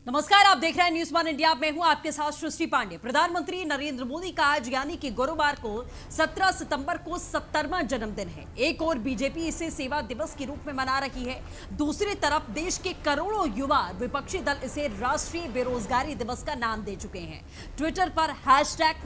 नमस्कार, आप देख रहे हैं न्यूज वन इंडिया। मैं हूं आपके साथ सृष्टि पांडे। प्रधानमंत्री नरेंद्र मोदी का आज यानी कि गुरुवार को 17 सितंबर को 70वां जन्मदिन है। एक और बीजेपी इसे सेवा दिवस के रूप में मना रही है, दूसरी तरफ देश के करोड़ों युवा विपक्षी दल इसे राष्ट्रीय बेरोजगारी दिवस का नाम दे चुके हैं। ट्विटर पर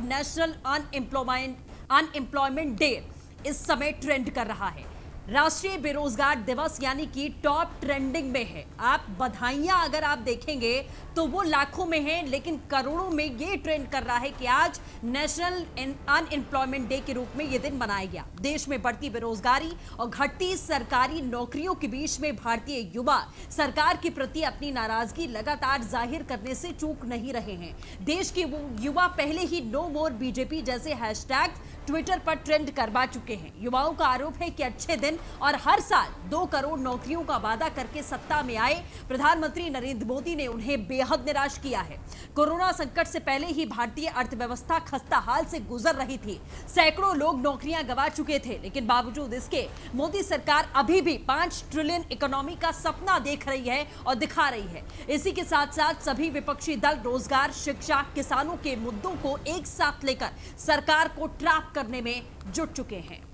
#नेशनल अनएम्प्लॉयमेंट डे इस समय ट्रेंड कर रहा है। राष्ट्रीय बेरोजगार दिवस यानी कि टॉप ट्रेंडिंग में है। आप बधाइयां अगर आप देखेंगे तो वो लाखों में है, लेकिन करोड़ों में ये ट्रेंड कर रहा है कि आज नेशनल अनएम्प्लॉयमेंट डे के रूप में ये दिन मनाया गया। देश में बढ़ती बेरोजगारी और घटती सरकारी नौकरियों के बीच में भारतीय युवा सरकार के प्रति अपनी नाराजगी लगातार जाहिर करने से चूक नहीं रहे हैं। देश के वो युवा पहले ही नो मोर बीजेपी जैसे हैशटैग ट्विटर पर ट्रेंड करवा चुके हैं। युवाओं का आरोप है कि अच्छे दिन और हर साल 2 करोड़ नौकरियों का वादा करके सत्ता में आए प्रधानमंत्री नरेंद्र मोदी ने उन्हें बेहद निराश किया है। कोरोना संकट से पहले ही भारतीय अर्थव्यवस्था खस्ता हाल से गुजर रही थी। सैकड़ों लोग नौकरियां गंवा चुके थे, लेकिन बावजूद इसके मोदी सरकार अभी भी 5 ट्रिलियन इकोनॉमी का सपना देख रही है और दिखा रही है। इसी के साथ साथ सभी विपक्षी दल रोजगार, शिक्षा, किसानों के मुद्दों को एक साथ लेकर सरकार को ट्रैप करने में जुट चुके हैं।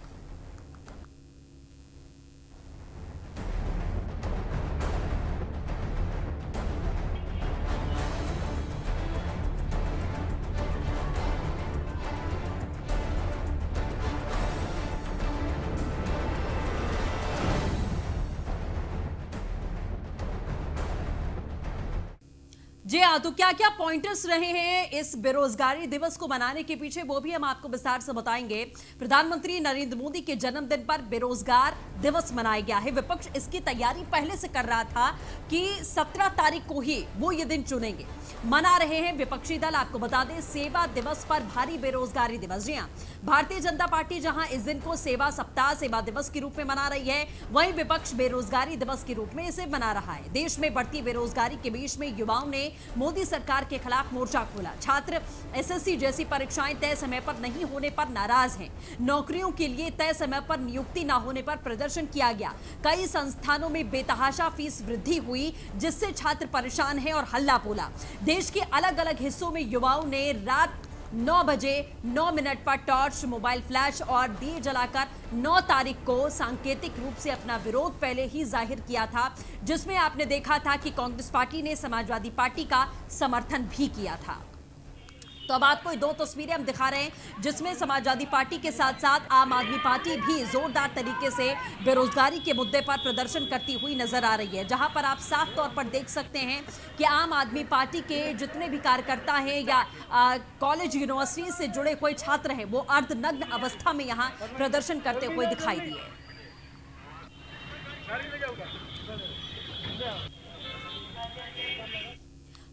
जी हाँ, तो क्या क्या पॉइंटर्स रहे हैं इस बेरोजगारी दिवस को मनाने के पीछे, वो भी हम आपको विस्तार से बताएंगे। प्रधानमंत्री नरेंद्र मोदी के जन्मदिन पर बेरोजगार दिवस मनाया गया है। विपक्ष इसकी तैयारी पहले से कर रहा था कि 17 तारीख को ही वो ये दिन चुनेंगे। मना रहे हैं विपक्षी दल। आपको बता दें, सेवा दिवस पर भारी बेरोजगारी दिवस। जी हाँ, भारतीय जनता पार्टी जहां इस दिन को सेवा सप्ताह, सेवा दिवस के रूप में मना रही है, वहीं विपक्ष बेरोजगारी दिवस के रूप में इसे मना रहा है। देश में बढ़ती बेरोजगारी के बीच में युवाओं ने मोदी सरकार के खिलाफ मोर्चा खोला। छात्र एसएससी जैसी परीक्षाएं तय समय पर नहीं होने पर नाराज हैं। नौकरियों के लिए तय समय पर नियुक्ति न होने पर प्रदर्शन किया गया। कई संस्थानों में बेतहाशा फीस वृद्धि हुई, जिससे छात्र परेशान हैं और हल्ला बोला। देश के अलग अलग हिस्सों में युवाओं ने रात 9 बजे 9 मिनट पर टॉर्च, मोबाइल फ्लैश और दिए जलाकर 9 तारीख को सांकेतिक रूप से अपना विरोध पहले ही जाहिर किया था, जिसमें आपने देखा था कि कांग्रेस पार्टी ने समाजवादी पार्टी का समर्थन भी किया था। तो अब आपको 2 तस्वीरें हम दिखा रहे हैं, जिसमें समाजवादी पार्टी के साथ साथ आम आदमी पार्टी भी जोरदार तरीके से बेरोजगारी के मुद्दे पर प्रदर्शन करती हुई नजर आ रही है। जहां पर आप साफ तौर पर देख सकते हैं कि आम आदमी पार्टी के जितने भी कार्यकर्ता हैं या कॉलेज, यूनिवर्सिटी से जुड़े हुए छात्र हैं, वो अर्धनग्न अवस्था में यहां प्रदर्शन करते हुए दिखाई दिए।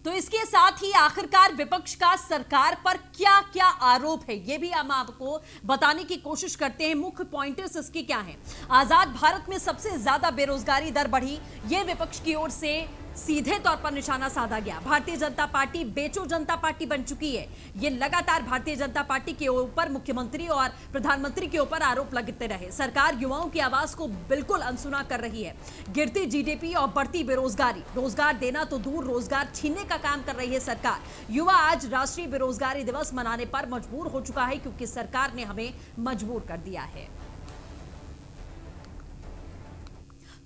तो इसके साथ ही आखिरकार विपक्ष का सरकार पर क्या क्या आरोप है, ये भी हम आपको बताने की कोशिश करते हैं। मुख्य पॉइंटर्स इसके क्या हैं। आजाद भारत में सबसे ज्यादा बेरोजगारी दर बढ़ी, ये विपक्ष की ओर से सीधे तौर पर निशाना साधा गया। भारतीय जनता पार्टी बेचो जनता पार्टी बन चुकी है। ये लगातार भारतीय जनता पार्टी के ऊपर, मुख्यमंत्री और प्रधानमंत्री के ऊपर आरोप लगते रहे। सरकार युवाओं की आवाज को बिल्कुल अनसुना कर रही है। गिरती जीडीपी और बढ़ती बेरोजगारी, रोजगार देना तो दूर, रोजगार छीनने का काम कर रही है सरकार। युवा आज राष्ट्रीय बेरोजगारी दिवस मनाने पर मजबूर हो चुका है, क्योंकि सरकार ने हमें मजबूर कर दिया है।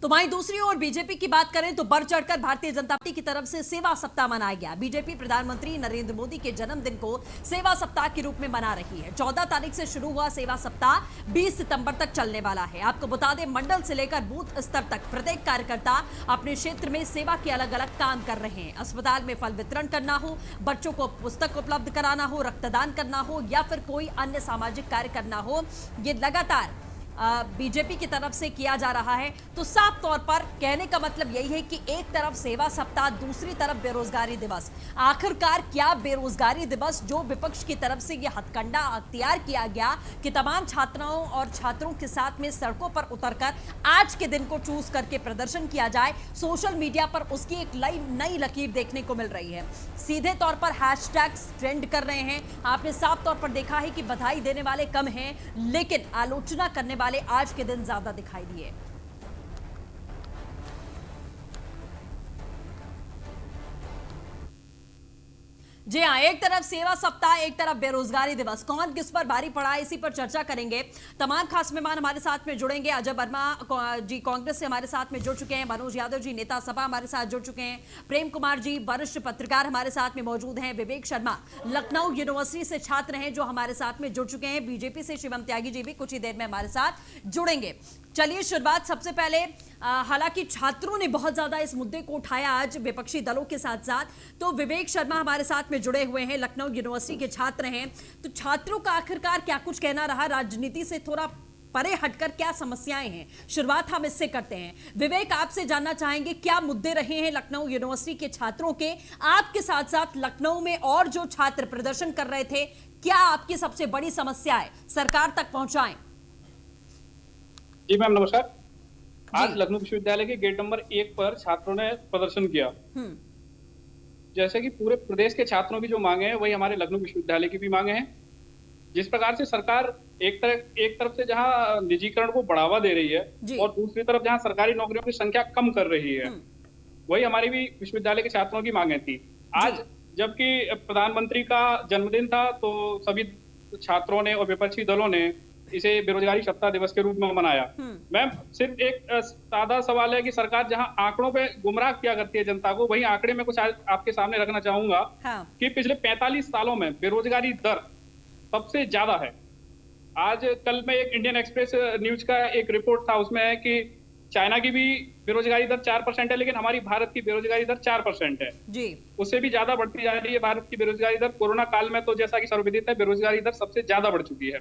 तो वहीं दूसरी ओर बीजेपी की बात करें तो बढ़ चढ़कर भारतीय जनता पार्टी की तरफ से सेवा सप्ताह मनाया गया। बीजेपी प्रधानमंत्री नरेंद्र मोदी के जन्मदिन को सेवा सप्ताह के रूप में मना रही है। 14 तारीख से शुरू हुआ सेवा सप्ताह 20 सितंबर तक चलने वाला है। आपको बता दें, मंडल से लेकर बूथ स्तर तक प्रत्येक कार्यकर्ता अपने क्षेत्र में सेवा के अलग अलग काम कर रहे हैं। अस्पताल में फल वितरण करना हो, बच्चों को पुस्तक उपलब्ध कराना हो, रक्तदान करना हो या फिर कोई अन्य सामाजिक कार्य करना हो, ये लगातार बीजेपी की तरफ से किया जा रहा है। तो साफ तौर पर कहने का मतलब यही है कि एक तरफ सेवा सप्ताह, दूसरी तरफ बेरोजगारी दिवस। आखिरकार क्या बेरोजगारी दिवस, जो विपक्ष की तरफ से यह हथकंडा अख्तियार किया गया कि तमाम छात्राओं और छात्रों के साथ में सड़कों पर उतरकर आज के दिन को चूज करके प्रदर्शन किया जाए, सोशल मीडिया पर उसकी एक नई लकीर देखने को मिल रही है। सीधे तौर पर हैशटैग्स ट्रेंड कर रहे हैं। आपने साफ तौर पर देखा है कि बधाई देने वाले कम हैं, लेकिन आलोचना करने वाले आज के दिन ज्यादा दिखाई दिए। जी हाँ, एक तरफ सेवा सप्ताह, एक तरफ बेरोजगारी दिवस, कौन किस पर भारी पड़ा है इसी पर चर्चा करेंगे। तमाम खास मेहमान हमारे साथ में जुड़ेंगे। अजय वर्मा जी कांग्रेस से हमारे साथ में जुड़ चुके हैं, मनोज यादव जी नेता सपा हमारे साथ जुड़ चुके हैं, प्रेम कुमार जी वरिष्ठ पत्रकार हमारे साथ में मौजूद हैं, विवेक शर्मा लखनऊ यूनिवर्सिटी से छात्र हैं जो हमारे साथ में जुड़ चुके हैं, बीजेपी से शिवम त्यागी जी भी कुछ ही देर में हमारे साथ जुड़ेंगे। चलिए शुरुआत सबसे पहले, हालांकि छात्रों ने बहुत ज्यादा इस मुद्दे को उठाया आज विपक्षी दलों के साथ साथ, तो विवेक शर्मा हमारे साथ में जुड़े हुए हैं, लखनऊ यूनिवर्सिटी के छात्र हैं। तो छात्रों का आखिरकार क्या कुछ कहना रहा, राजनीति से थोड़ा परे हटकर क्या समस्याएं हैं, शुरुआत हम इससे करते हैं। विवेक, आपसे जानना चाहेंगे क्या मुद्दे रहे हैं लखनऊ यूनिवर्सिटी के छात्रों के, आपके साथ साथ लखनऊ में और जो छात्र प्रदर्शन कर रहे थे, क्या आपकी सबसे बड़ी समस्या है, सरकार तक पहुंचाएं। जी मैम नमस्कार। आज लखनऊ विश्वविद्यालय के गेट नंबर 1 पर छात्रों ने प्रदर्शन किया। जैसे कि पूरे प्रदेश के छात्रों की जो मांगे हैं वही हमारे लखनऊ विश्वविद्यालय की भी मांगे हैं। जिस प्रकार से सरकार एक तरफ से जहां निजीकरण को बढ़ावा दे रही है और दूसरी तरफ जहां सरकारी नौकरियों की संख्या कम कर रही है, वही हमारी भी विश्वविद्यालय के छात्रों की मांगे थी। आज जबकि प्रधानमंत्री का जन्मदिन था तो सभी छात्रों ने और विपक्षी दलों ने इसे बेरोजगारी सप्ताह दिवस के रूप में मनाया। मैम सिर्फ एक सादा सवाल है कि सरकार जहां आंकड़ों पे गुमराह किया करती है जनता को, वही आंकड़े में कुछ आज आपके सामने रखना चाहूंगा कि पिछले 45 सालों में बेरोजगारी दर सबसे ज्यादा है। आज कल में एक इंडियन एक्सप्रेस न्यूज का एक रिपोर्ट था, उसमें है कि चाइना की भी बेरोजगारी दर 4% है, लेकिन हमारी भारत की बेरोजगारी दर 4% है जी। उससे भी ज्यादा बढ़ती जा रही है भारत की बेरोजगारी दर। कोरोना काल में तो जैसा कि सर्वविदित है, बेरोजगारी दर सबसे ज्यादा बढ़ चुकी है।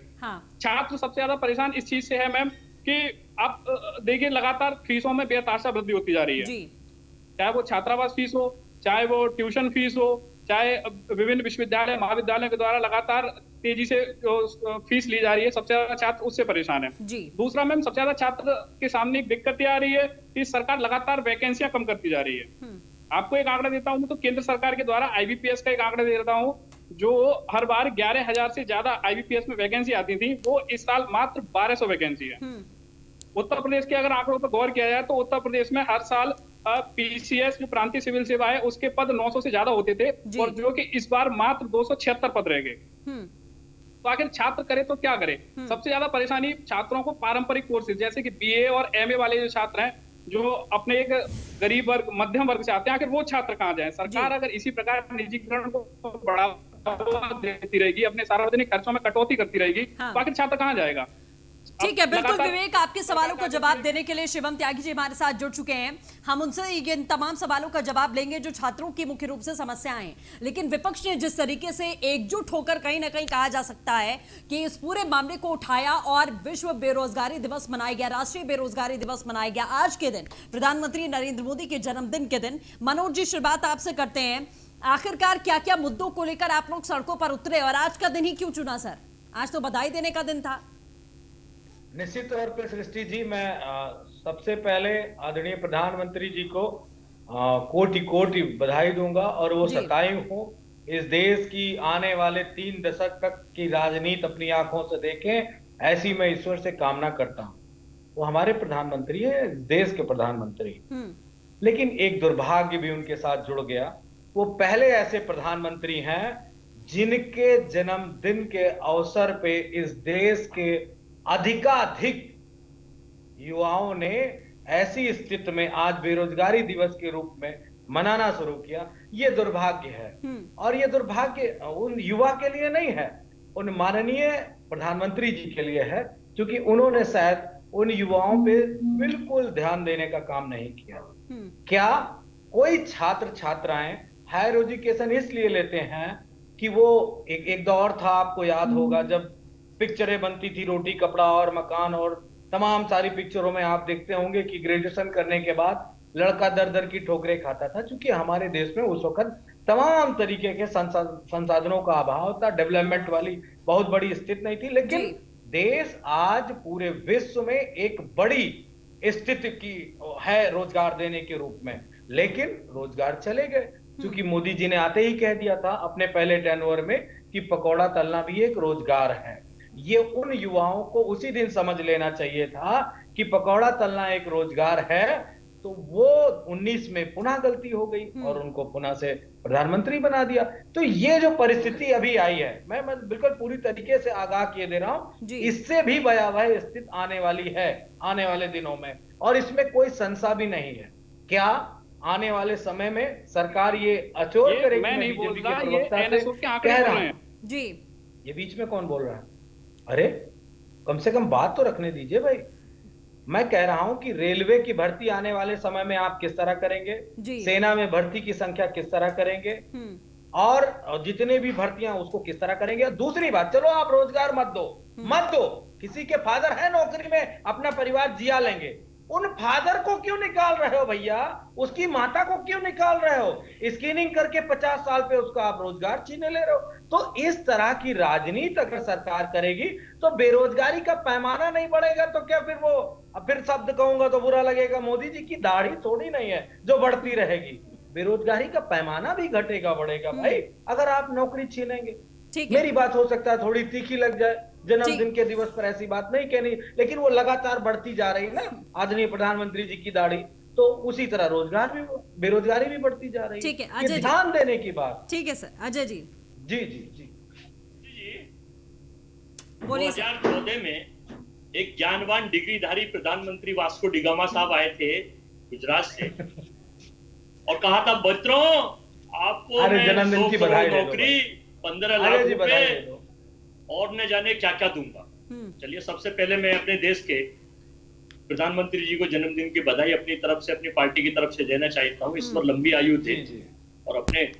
छात्र सबसे ज्यादा परेशान इस चीज से है मैम कि आप देखिए लगातार फीसों में बेतहाशा वृद्धि होती जा रही है, चाहे वो छात्रावास फीस हो, चाहे वो ट्यूशन फीस हो, चाहे विभिन्न विश्वविद्यालय महाविद्यालयों के द्वारा लगातार तेजी से फीस ली जा रही है। सबसे ज्यादा छात्र उससे परेशान है जी। दूसरा मैम सबसे ज्यादा छात्र के सामने एक दिक्कत ये आ रही है कि सरकार लगातार वैकेंसियां कम करती जा रही है। आपको एक आंकड़ा देता हूं तो केंद्र सरकार के द्वारा आईबीपीएस का एक आंकड़ा दे देता हूं, जो हर बार 11,000 से ज्यादा आईबीपीएस में वैकेंसी आती थी, वो इस साल मात्र 1200 वैकेंसी है। उत्तर प्रदेश के अगर आंकड़ों पर गौर किया जाए तो उत्तर प्रदेश में हर साल पीसीएस जो प्रांतीय सिविल सेवा है उसके पद 900 से ज्यादा होते थे, और जो कि इस बार मात्र 276 पद रह गए। तो आखिर छात्र करे तो क्या करे। सबसे ज्यादा परेशानी छात्रों को पारंपरिक कोर्सेज जैसे कि बीए और एमए वाले जो छात्र हैं, जो अपने एक गरीब वर्ग मध्यम वर्ग से आते हैं, आखिर वो छात्र कहाँ जाए। सरकार अगर इसी प्रकार निजीकरण को बढ़ावा देती रहेगी, अपने सार्वजनिक खर्चों में कटौती करती रहेगी, तो आखिर छात्र कहाँ जाएगा। ठीक है, बिल्कुल विवेक, आपके सवालों को जवाब देने के लिए शिवम त्यागी जी हमारे साथ जुड़ चुके हैं। हम उनसे इन तमाम सवालों का जवाब लेंगे जो छात्रों की मुख्य रूप से समस्याएं हैं। लेकिन विपक्ष ने जिस तरीके से एकजुट होकर कहीं ना कहीं कहा जा सकता है कि इस पूरे मामले को उठाया और विश्व बेरोजगारी दिवस मनाया गया, राष्ट्रीय बेरोजगारी दिवस मनाया गया आज के दिन, प्रधानमंत्री नरेंद्र मोदी के जन्मदिन के दिन। मनोज जी, शुरुआत आपसे करते हैं, आखिरकार क्या क्या मुद्दों को लेकर आप लोग सड़कों पर उतरे और आज का दिन ही क्यों चुना सर? आज तो बधाई देने का दिन था। निश्चित तौर पर सृष्टि जी, मैं सबसे पहले आदरणीय प्रधानमंत्री जी को कोटि कोटि बधाई दूंगा, और वो शतायु हो, इस देश की आने वाले 3 दशक तक की राजनीति अपनी आंखों से देखें, ऐसी मैं ईश्वर से कामना करता हूं। वो हमारे प्रधानमंत्री है, देश के प्रधानमंत्री। लेकिन एक दुर्भाग्य भी उनके साथ जुड़ गया। वो पहले ऐसे प्रधानमंत्री हैं जिनके जन्मदिन के अवसर पे इस देश के अधिकाधिक युवाओं ने ऐसी स्थिति में आज बेरोजगारी दिवस के रूप में मनाना शुरू किया। ये दुर्भाग्य है, और ये दुर्भाग्य उन युवा के लिए नहीं है, उन माननीय प्रधानमंत्री जी के लिए है, क्योंकि उन्होंने शायद उन युवाओं पे बिल्कुल ध्यान देने का काम नहीं किया। क्या कोई छात्र छात्राएं हायर एजुकेशन इसलिए लेते हैं कि वो एक दौर था, आपको याद होगा, जब पिक्चरें बनती थी रोटी कपड़ा और मकान, और तमाम सारी पिक्चरों में आप देखते होंगे कि ग्रेजुएशन करने के बाद लड़का दर दर की ठोकरें खाता था, क्योंकि हमारे देश में उस वक्त तमाम तरीके के संसाधनों का अभाव था, डेवलपमेंट वाली बहुत बड़ी स्थिति नहीं थी। लेकिन देश आज पूरे विश्व में एक बड़ी स्थिति की है रोजगार देने के रूप में, लेकिन रोजगार चले गए, क्योंकि मोदी जी ने आते ही कह दिया था अपने पहले टेन्योर में कि पकौड़ा तलना भी एक रोजगार है। ये उन युवाओं को उसी दिन समझ लेना चाहिए था कि पकौड़ा तलना एक रोजगार है, तो वो 19 में पुनः गलती हो गई और उनको पुनः से प्रधानमंत्री बना दिया। तो ये जो परिस्थिति अभी आई है, मैं बिल्कुल पूरी तरीके से आगाह किए दे रहा हूं, इससे भी भयावह स्थिति आने वाली है आने वाले दिनों में, और इसमें कोई संशय भी नहीं है। क्या आने वाले समय में सरकार ये अचोर करेगी? मैं नहीं बोल रहा, ये एनएसओ के आंकड़े बोल रहे हैं जी। ये बीच में कौन बोल रहा है? अरे कम से कम बात तो रखने दीजिए भाई। मैं कह रहा हूं कि रेलवे की भर्ती आने वाले समय में आप किस तरह करेंगे, सेना में भर्ती की संख्या किस तरह करेंगे, और जितने भी भर्तियां उसको किस तरह करेंगे। दूसरी बात, चलो आप रोजगार मत दो, किसी के फादर है नौकरी में, अपना परिवार जिया लेंगे, उन फादर को क्यों निकाल रहे हो भैया? उसकी माता को क्यों निकाल रहे हो? स्क्रीनिंग करके 50 साल पे उसका आप रोजगार छीने ले रहे हो। तो इस तरह की राजनीति अगर सरकार करेगी तो बेरोजगारी का पैमाना नहीं बढ़ेगा, तो क्या फिर वो, फिर शब्द कहूंगा तो बुरा लगेगा, मोदी जी की दाढ़ी थोड़ी नहीं है जो बढ़ती रहेगी, बेरोजगारी का पैमाना भी घटेगा बढ़ेगा भाई, अगर आप नौकरी छीनेंगे। मेरी बात हो सकता है थोड़ी तीखी लग जाए, जन्मदिन के दिवस पर ऐसी बात नहीं कहनी, लेकिन वो लगातार बढ़ती जा रही है ना आदरणीय प्रधानमंत्री जी की दाढ़ी, तो उसी तरह रोजगार भी, बेरोजगारी भी बढ़ती जा रही है। ठीक है अजय, ध्यान देने की बात। ठीक है सर। अजय जी जी जी जी बोलिए। 2014 में एक ज्ञानवान डिग्रीधारी प्रधानमंत्री वास्को डिगामा साहब आए थे गुजरात से और कहा था, बच्चों आपको मैं 100 करोड़ नौकरी, 15 लाख रुपए और न जाने क्या क्या दूंगा। चलिए, सबसे पहले मैं अपने देश के प्रधानमंत्री जी को जन्मदिन की बधाई अपनी तरफ से, अपनी पार्टी की तरफ से देना चाहता हूँ। इस पर लंबी आयु थे और अपने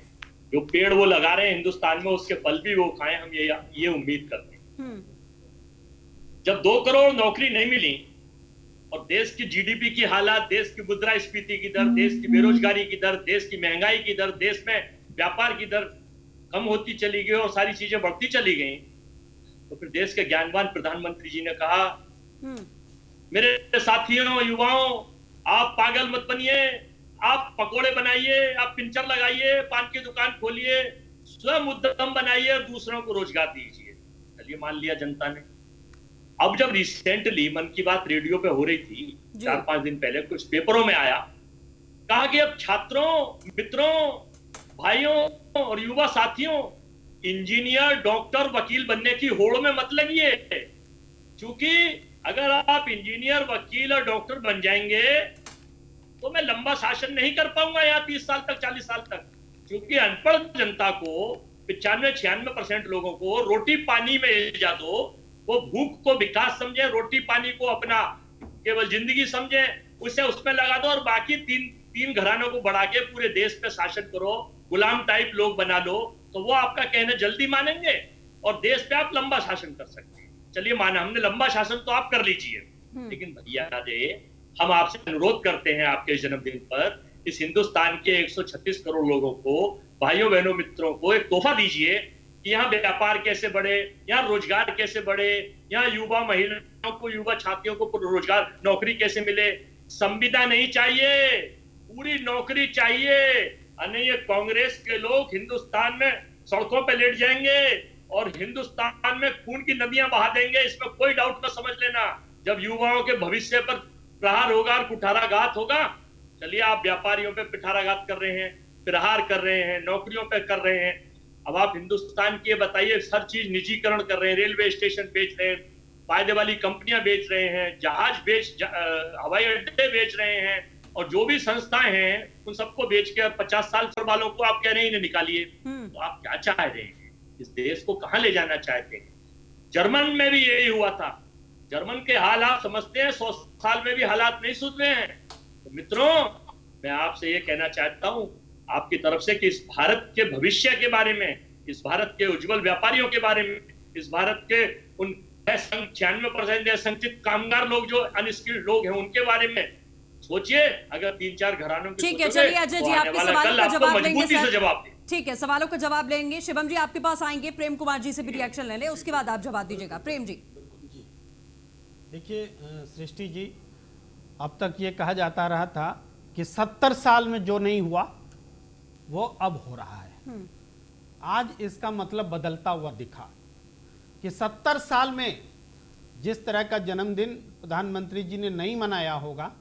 जो पेड़ वो लगा रहे हैं हिंदुस्तान में, उसके फल भी वो खाएं, हम ये उम्मीद करते हैं। जब 2 करोड़ नौकरी नहीं मिली और देश की जीडीपी की हालत, देश की मुद्रास्फीति की दर, देश की बेरोजगारी की दर, देश की महंगाई की दर, देश में व्यापार की दर कम होती चली गई और सारी चीजें बढ़ती चली गई, तो फिर देश के ज्ञानवान प्रधानमंत्री जी ने कहा, मेरे साथियों, युवाओं, आप पागल मत बनिए, आप पकोड़े बनाइए, आप पिंचर लगाइए, पान की दुकान खोलिए, स्वयं उद्यम बनाइए और दूसरों को रोजगार दीजिए। चलिए, मान लिया जनता ने। अब जब रिसेंटली मन की बात रेडियो पे हो रही थी 4-5 दिन पहले, कुछ पेपरों में आया, कहा कि अब छात्रों, मित्रों, भाइयों और युवा साथियों, इंजीनियर, डॉक्टर, वकील बनने की होड़ में मत लगिए, क्योंकि अगर आप इंजीनियर, वकील और डॉक्टर बन जाएंगे तो मैं लंबा शासन नहीं कर पाऊंगा यहाँ 30 साल तक, 40 साल तक, क्योंकि अनपढ़ जनता को, 95-96% लोगों को रोटी पानी में जा दो, वो भूख को विकास समझे, रोटी पानी को अपना केवल जिंदगी समझे, उसे उसमें लगा दो और बाकी तीन घरानों को बढ़ा के पूरे देश पे शासन करो, गुलाम टाइप लोग बना लो, तो वो आपका कहना जल्दी मानेंगे और देश पे आप लंबा शासन कर सकते हैं। चलिए, माना हमने लंबा शासन तो आप कर लीजिए, लेकिन भैया हम आपसे अनुरोध करते हैं आपके जन्मदिन पर इस हिंदुस्तान के 136 करोड़ लोगों को, भाइयों बहनों मित्रों को एक तोहफा दीजिए कि यहाँ व्यापार कैसे बढ़े, यहाँ रोजगार कैसे बढ़े, यहाँ युवा महिलाओं को, युवा छात्रों को रोजगार, नौकरी कैसे मिले। संविदा नहीं चाहिए, पूरी नौकरी चाहिए, अन्य ये कांग्रेस के लोग हिंदुस्तान में सड़कों पे लेट जाएंगे और हिंदुस्तान में खून की नदियां बहा देंगे, इसमें कोई डाउट न समझ लेना। जब युवाओं के भविष्य पर प्रहार होगा और कुठाराघात होगा, चलिए, आप व्यापारियों पे पिठाराघात कर रहे हैं, प्रहार कर रहे हैं, नौकरियों पे कर रहे हैं। अब आप हिंदुस्तान की बताइए, हर चीज निजीकरण कर रहे हैं, रेलवे स्टेशन बेच रहे हैं, फायदे वाली कंपनियां बेच रहे हैं, जहाज हवाई अड्डे बेच रहे हैं, और जो भी संस्थाएं हैं उन सबको बेच के 50 साल वालों को आप कह रहे हैं इन्हें निकालिए। तो आप क्या चाह रहे हैं? इस देश को कहां ले जाना चाहते हैं? जर्मन में भी यही हुआ था। जर्मन के हाल आप समझते हैं, 100 साल में भी हालात नहीं सुधरे हैं। तो मित्रों, मैं आपसे ये कहना चाहता हूं आपकी तरफ से कि इस भारत के भविष्य के बारे में, इस भारत के उज्जवल व्यापारियों के बारे में, इस भारत के उन 96% असंगठित कामगार लोग, जो अनस्किल्ड लोग हैं, उनके बारे में सोचिए। अगर 3-4 घरानों की, ठीक है, चलिए अजय जी, आपके सवालों का जवाब लेंगे सर। ठीक है, सवालों का जवाब लेंगे। शिवम जी आपके पास आएंगे, प्रेम कुमार जी से भी रिएक्शन ले लें, उसके बाद आप जवाब दीजिएगा। प्रेम जी। देखिए सृष्टि जी, अब तक ये कहा जाता रहा था कि 70 साल में जो नहीं हुआ वो अब हो रहा है। आज इसका मतलब बदलता हुआ दिखा कि 70 साल में जिस तरह का जन्मदिन प्रधानमंत्री जी ने नहीं मनाया होगा,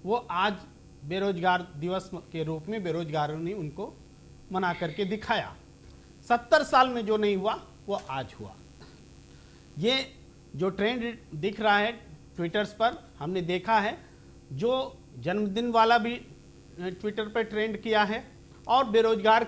वो आज बेरोजगार दिवस के रूप में बेरोजगारों ने उनको मना करके दिखाया। 70 साल में जो नहीं हुआ वो आज हुआ। ये जो ट्रेंड दिख रहा है ट्विटर्स पर, हमने देखा है, जो जन्मदिन वाला भी ट्विटर पर ट्रेंड किया है और बेरोजगार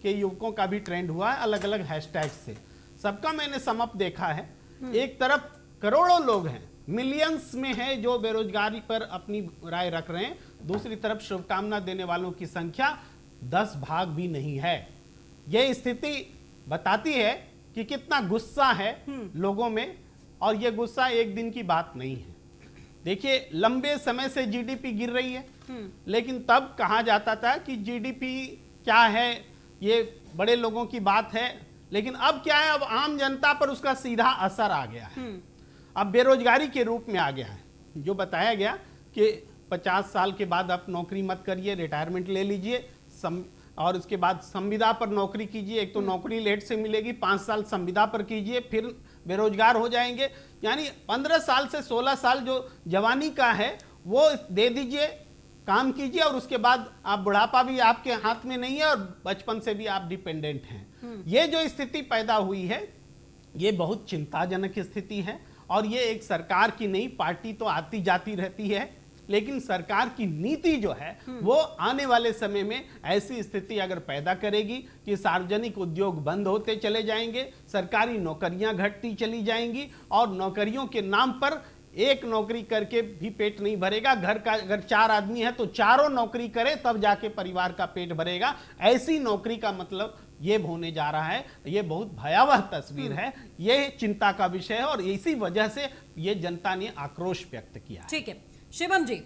के युवकों का भी ट्रेंड हुआ है अलग अलग हैशटैग से। सबका मैंने समअप देखा है। एक तरफ करोड़ों लोग हैं, मिलियंस में है जो बेरोजगारी पर अपनी राय रख रहे हैं, दूसरी तरफ शुभकामना देने वालों की संख्या 10 भाग भी नहीं है। यह स्थिति बताती है कि कितना गुस्सा है लोगों में, और यह गुस्सा एक दिन की बात नहीं है। देखिए, लंबे समय से जीडीपी गिर रही है, लेकिन तब कहा जाता था कि जीडीपी क्या है, ये बड़े लोगों की बात है, लेकिन अब क्या है, अब आम जनता पर उसका सीधा असर आ गया है। अब बेरोजगारी के रूप में आ गया है। जो बताया गया कि 50 साल के बाद आप नौकरी मत करिए, रिटायरमेंट ले लीजिए, और उसके बाद संविदा पर नौकरी कीजिए। एक तो नौकरी लेट से मिलेगी, 5 साल संविदा पर कीजिए, फिर बेरोजगार हो जाएंगे। यानी 15 साल से 16 साल जो जवानी का है वो दे दीजिए, काम कीजिए, और उसके बाद आप बुढ़ापा भी आपके हाथ में नहीं है और बचपन से भी आप डिपेंडेंट हैं। ये जो स्थिति पैदा हुई है ये बहुत चिंताजनक स्थिति है, और ये एक सरकार की नहीं, पार्टी तो आती जाती रहती है, लेकिन सरकार की नीति जो है वो आने वाले समय में ऐसी स्थिति अगर पैदा करेगी कि सार्वजनिक उद्योग बंद होते चले जाएंगे, सरकारी नौकरियां घटती चली जाएंगी, और नौकरियों के नाम पर एक नौकरी करके भी पेट नहीं भरेगा। घर का अगर 4 आदमी है तो चारों नौकरी करे तब जाके परिवार का पेट भरेगा। ऐसी नौकरी का मतलब ये होने जा रहा है। ये बहुत भयावह तस्वीर है, ये चिंता का विषय है, और इसी वजह से ये जनता ने आक्रोश व्यक्त किया है। ठीक है शिवम जी,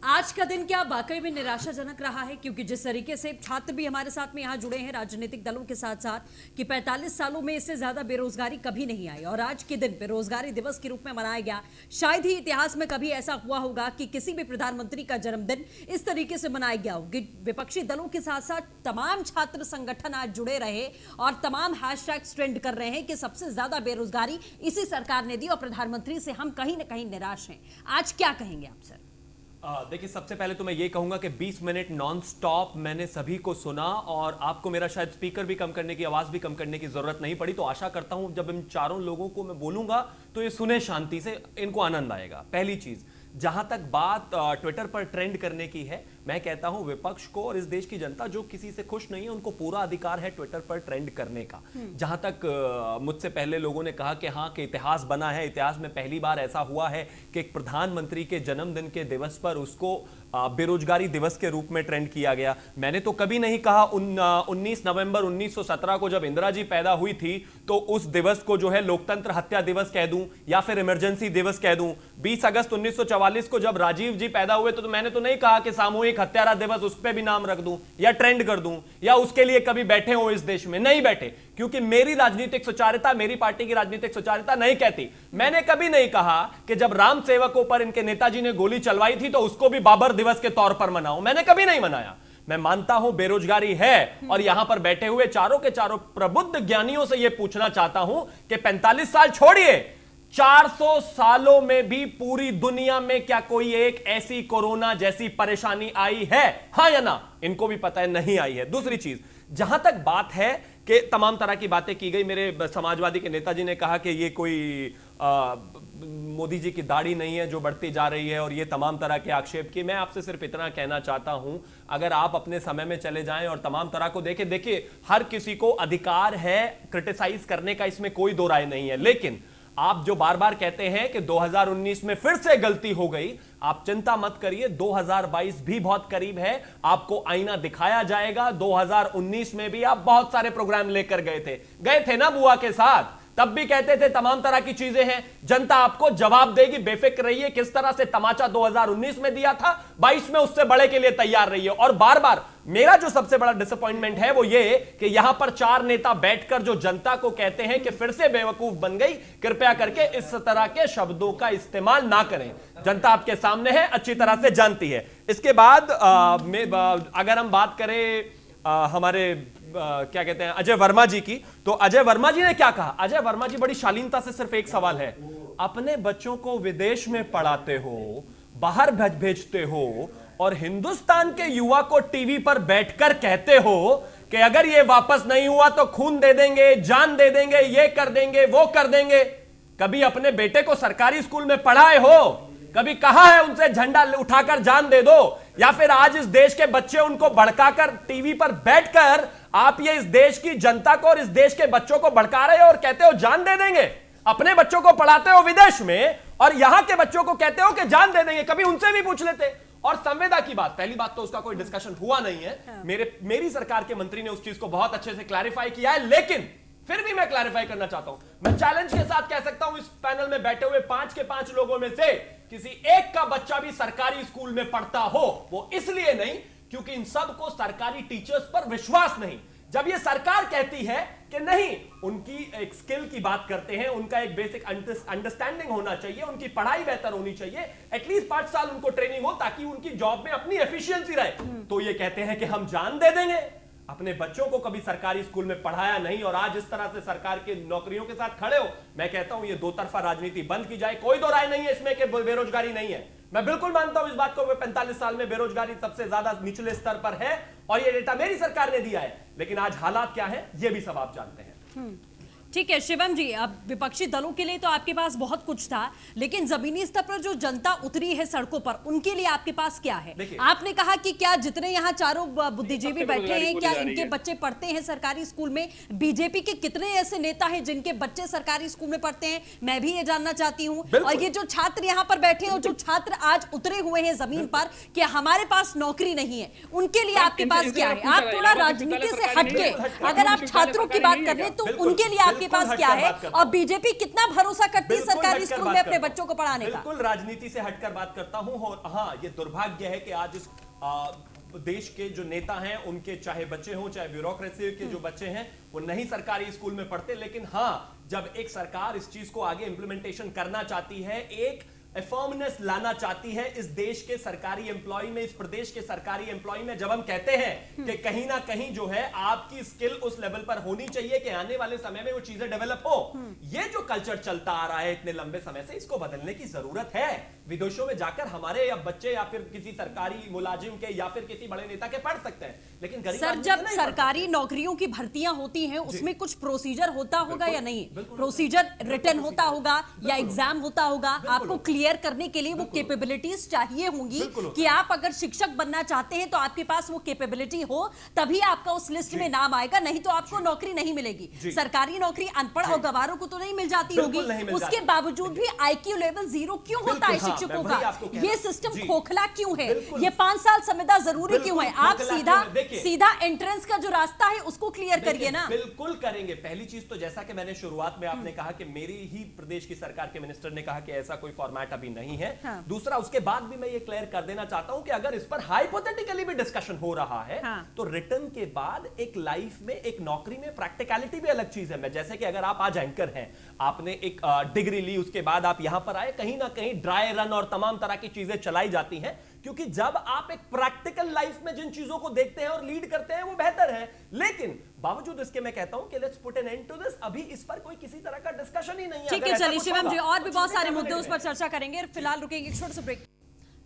आज का दिन क्या वाकई में निराशाजनक रहा है? क्योंकि जिस तरीके से छात्र भी हमारे साथ में यहाँ जुड़े हैं राजनीतिक दलों के साथ साथ कि 45 सालों में इससे ज्यादा बेरोजगारी कभी नहीं आई, और आज के दिन बेरोजगारी दिवस के रूप में मनाया गया। शायद ही इतिहास में कभी ऐसा हुआ होगा कि किसी भी प्रधानमंत्री का जन्मदिन इस तरीके से मनाया गया हो। विपक्षी दलों के साथ साथ तमाम छात्र संगठन आज जुड़े रहे और तमाम हैशटैग्स ट्रेंड कर रहे हैं कि सबसे ज्यादा बेरोजगारी इसी सरकार ने दी और प्रधानमंत्री से हम कहीं ना कहीं निराश हैं। आज क्या कहेंगे आप सर? देखिए, सबसे पहले तो मैं ये कहूंगा कि 20 मिनट नॉन स्टॉप मैंने सभी को सुना, और आपको मेरा शायद स्पीकर भी कम करने की, आवाज भी कम करने की जरूरत नहीं पड़ी। तो आशा करता हूं जब इन चारों लोगों को मैं बोलूंगा तो ये सुने शांति से, इनको आनंद आएगा। पहली चीज, जहां तक बात ट्विटर पर ट्रेंड करने की है, मैं कहता हूं विपक्ष को और इस देश की जनता जो किसी से खुश नहीं है उनको पूरा अधिकार है ट्विटर पर ट्रेंड करने का। जहां तक मुझसे पहले लोगों ने कहा कि हाँ कि इतिहास बना है, इतिहास में पहली बार ऐसा हुआ है कि एक प्रधानमंत्री के जन्मदिन के दिवस पर उसको बेरोजगारी दिवस के रूप में ट्रेंड किया गया। मैंने तो कभी नहीं कहा 19 नवंबर 1917 को जब इंदिरा जी पैदा हुई थी तो उस दिवस को जो है लोकतंत्र हत्या दिवस कह दूं या फिर इमरजेंसी दिवस कह दूं। 20 अगस्त 1944 को जब राजीव जी पैदा हुए तो मैंने तो नहीं कहा कि सामूहिक हत्यारा दिवस, उस पर भी नाम रख दूं या ट्रेंड कर दूं, या उसके लिए कभी बैठे हो इस देश में। नहीं बैठे, क्योंकि मेरी राजनीतिक सुचारिता, मेरी पार्टी की राजनीतिक सुचारिता नहीं कहती। मैंने कभी नहीं कहा कि जब राम सेवकों पर इनके नेताजी ने गोली चलवाई थी तो उसको भी बाबर दिवस के तौर पर मनाओ। मैंने कभी नहीं मनाया। मैं मानता हूं बेरोजगारी है, और यहां पर बैठे हुए चारों के चारों प्रबुद्ध ज्ञानियों से यह पूछना चाहता हूं कि 45 साल छोड़िए, 400 सालों में भी पूरी दुनिया में क्या कोई एक ऐसी कोरोना जैसी परेशानी आई है? हां या ना? इनको भी पता है नहीं आई है। दूसरी चीज, जहां तक बात है कि तमाम तरह की बातें की गई, मेरे समाजवादी के नेताजी ने कहा कि ये कोई मोदी जी की दाढ़ी नहीं है जो बढ़ती जा रही है, और ये तमाम तरह के आक्षेप किए। मैं आपसे सिर्फ इतना कहना चाहता हूं, अगर आप अपने समय में चले जाएं और तमाम तरह को देखें, देखिए हर किसी को अधिकार है क्रिटिसाइज करने का, इसमें कोई दो राय नहीं है। लेकिन आप जो बार बार कहते हैं कि 2019 में फिर से गलती हो गई, आप चिंता मत करिए, 2022 भी बहुत करीब है, आपको आईना दिखाया जाएगा। 2019 में भी आप बहुत सारे प्रोग्राम लेकर गए थे ना बुआ के साथ, तब भी कहते थे तमाम तरह की चीजें हैं, जनता आपको जवाब देगी, बेफिक्र रहिए। किस तरह से तमाचा 2019 में दिया था, 22 में उससे बड़े के लिए तैयार रहिए। और बार बार मेरा जो सबसे बड़ा डिसअपॉइंटमेंट है वो ये कि यहां पर 4 नेता बैठकर जो जनता को कहते हैं कि फिर से बेवकूफ बन गई, कृपया करके इस तरह के शब्दों का इस्तेमाल ना करें। जनता आपके सामने है, अच्छी तरह से जानती है। इसके बाद अगर हम बात करें हमारे क्या कहते हैं अजय वर्मा जी की, तो अजय वर्मा जी ने क्या कहा? अजय वर्मा जी बड़ी शालीनता से सिर्फ एक सवाल है, अपने बच्चों को विदेश में पढ़ाते हो, बाहर भेजते हो, और हिंदुस्तान के युवा को टीवी पर बैठकर कहते हो कि अगर ये वापस नहीं हुआ तो खून दे देंगे, जान दे देंगे, ये कर देंगे, वो कर देंगे। कभी अपने बेटे को सरकारी स्कूल में पढ़ाए हो? कभी कहा है उनसे झंडा उठाकर जान दे दो? या फिर आज इस देश के बच्चे उनको भड़काकर टीवी पर बैठकर आप ये इस देश की जनता को और इस देश के बच्चों को भड़का रहे हो और कहते हो जान दे देंगे? अपने बच्चों को पढ़ाते हो विदेश में और यहां के बच्चों को कहते हो कि जान दे देंगे। कभी उनसे भी पूछ लेते। और संवेदा की बात, पहली बात तो उसका कोई डिस्कशन हुआ नहीं है। मेरी सरकार के मंत्री ने उस चीज को बहुत अच्छे से क्लैरिफाई किया है, लेकिन फिर भी मैं क्लैरिफाई करना चाहता हूं। मैं चैलेंज के साथ कह सकता हूं इस पैनल में बैठे हुए 5 के 5 लोगों में से किसी एक का बच्चा भी सरकारी स्कूल में पढ़ता हो। वो इसलिए नहीं क्योंकि इन सबको सरकारी टीचर्स पर विश्वास नहीं। जब ये सरकार कहती है कि नहीं, उनकी एक स्किल की बात करते हैं, उनका एक बेसिक अंडरस्टैंडिंग होना चाहिए, उनकी पढ़ाई बेहतर होनी चाहिए, एटलीस्ट 5 साल उनको ट्रेनिंग हो ताकि उनकी जॉब में अपनी एफिशिएंसी रहे, तो ये कहते हैं कि हम जान दे देंगे। अपने बच्चों को कभी सरकारी स्कूल में पढ़ाया नहीं और आज इस तरह से सरकार के नौकरियों के साथ खड़े हो। मैं कहता हूं ये दो तरफा राजनीति बंद की जाए। कोई दो राय नहीं है इसमें कि बेरोजगारी नहीं है। मैं बिल्कुल मानता हूं इस बात को, 45 साल में बेरोजगारी सबसे ज्यादा निचले स्तर पर है और ये डेटा मेरी सरकार ने दिया है। लेकिन आज हालात क्या है ये भी सब आप जानते हैं। ठीक है शिवम जी, अब विपक्षी दलों के लिए तो आपके पास बहुत कुछ था, लेकिन जमीनी स्तर पर जो जनता उतरी है सड़कों पर, उनके लिए आपके पास क्या है? आपने कहा कि क्या जितने यहाँ चारों बुद्धिजीवी बैठे हैं, क्या इनके बच्चे पढ़ते हैं सरकारी स्कूल में? बीजेपी के कितने ऐसे नेता हैं जिनके बच्चे सरकारी स्कूल में पढ़ते हैं? मैं भी ये जानना चाहती हूँ। और ये जो छात्र यहाँ पर बैठे हैं और जो छात्र आज उतरे हुए हैं जमीन पर कि हमारे पास नौकरी नहीं है, उनके लिए आपके पास क्या है? आप थोड़ा राजनीति से हटके अगर आप छात्रों की बात कर रहे हैं तो उनके लिए आपके पास क्या है? और बीजेपी कितना भरोसा करती है सरकारी स्कूल में अपने बच्चों को पढ़ाने का? बिल्कुल राजनीति से हटकर बात करता हूं। और हाँ, ये दुर्भाग्य है कि आज इस देश के जो नेता हैं उनके चाहे बच्चे हों चाहे ब्यूरोक्रेसी के जो बच्चे हैं वो नहीं सरकारी स्कूल में पढ़ते। लेकिन हाँ, जब एक सरकार इस चीज को आगे इंप्लीमेंटेशन करना चाहती है, एक फर्मनेस लाना चाहती है इस देश के सरकारी एम्प्लॉय में, इस प्रदेश के सरकारी एम्प्लॉय में, जब हम कहते हैं कि कहीं ना कहीं जो है आपकी स्किल उस लेवल पर होनी चाहिए कि आने वाले समय में वो चीजें डेवलप हो। ये जो कल्चर चलता आ रहा है इतने लंबे समय से, इसको बदलने की जरूरत है। विदेशों में जाकर हमारे या बच्चे या फिर किसी सरकारी मुलाजिम के या फिर किसी बड़े नेता के पढ़ सकते हैं, लेकिन गरीब सर जब सरकारी नौकरियों की भर्तियां होती हैं उसमें कुछ प्रोसीजर होता होगा या नहीं? प्रोसीजर रिटर्न होता होगा या एग्जाम होता होगा? आपको क्लियर करने के लिए वो कैपेबिलिटीज चाहिए होंगी कि आप अगर शिक्षक बनना चाहते हैं तो आपके पास वो कैपेबिलिटी हो, तभी आपका उस लिस्ट में नाम आएगा, नहीं तो आपको नौकरी नहीं मिलेगी। सरकारी नौकरी अनपढ़ और गवारों को तो नहीं मिल जाती होगी, उसके बावजूद भी IQ लेवल 0 क्यों होता है शिक्षकों का? ये सिस्टम खोखला क्यों है? ये 5 साल संविदा जरूरी क्यों है? आप सीधा एंट्रेंस का जो रास्ता है उसको क्लियर करिए ना। बिल्कुल करेंगे। पहली चीज तो जैसा कि मैंने शुरुआत में आपने कहा कि मेरी ही प्रदेश की सरकार के मिनिस्टर ने कहा कि ऐसा कोई फॉर्मेट अभी नहीं है। हाँ। दूसरा, उसके बाद भी मैं ये क्लियर कर देना चाहता हूं कि अगर इस पर हाइपोथेटिकली भी डिस्कशन हो रहा है, हाँ। तो रिटर्न के बाद एक लाइफ में, एक नौकरी में प्रैक्टिकलिटी भी अलग चीज है। मैं जैसे कि अगर आप आज एंकर हैं, आपने एक डिग्री ली, उसके बाद आप यहां पर आए, कहीं ना कहीं ड्राई रन और तमाम तरह की चीजें चलाई जाती हैं, क्योंकि जब आप एक प्रैक्टिकल लाइफ में जिन चीजों को देखते हैं और लीड करते हैं वो बेहतर है। लेकिन बावजूद इसके मैं कहता हूं कि let's put an end to this. अभी इस पर कोई किसी तरह का डिस्कशन ही नहीं है। ठीक है, चलिए शिवम जी, और भी बहुत सारे मुद्दे उस पर चर्चा करेंगे। फिलहाल रुकेंगे एक छोटे से ब्रेक।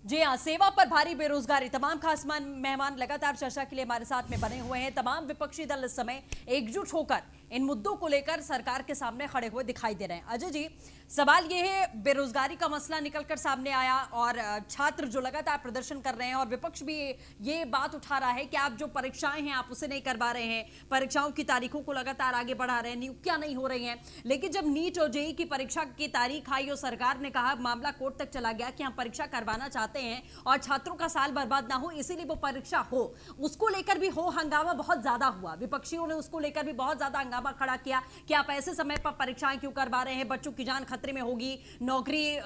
जी हाँ, सेवा पर भारी बेरोजगारी, तमाम खास मेहमान लगातार चर्चा के लिए हमारे साथ में बने हुए हैं। तमाम विपक्षी दल इस समय एकजुट होकर इन मुद्दों को लेकर सरकार के सामने खड़े हुए दिखाई दे रहे हैं। अजय जी, सवाल यह है, बेरोजगारी का मसला निकलकर सामने आया और छात्र जो लगातार प्रदर्शन कर रहे हैं और विपक्ष भी ये बात उठा रहा है कि आप जो परीक्षाएं हैं आप उसे नहीं करवा रहे हैं, परीक्षाओं की तारीखों को लगातार आगे बढ़ा रहे हैं, नियुक्तियां नहीं हो रही हैं। लेकिन जब नीट और जेईई की परीक्षा की तारीख आई और सरकार ने कहा, मामला कोर्ट तक चला गया कि हम परीक्षा करवाना चाहते हैं और छात्रों का साल बर्बाद ना हो, इसीलिए वो परीक्षा हो, उसको लेकर भी हो हंगामा बहुत ज्यादा हुआ। विपक्षियों ने उसको लेकर भी बहुत ज्यादा हंगामा खड़ा किया कि आप ऐसे समय पर परीक्षाएं क्यों करवा रहे हैं, बच्चों की जान खतरे में होगी, नौकरी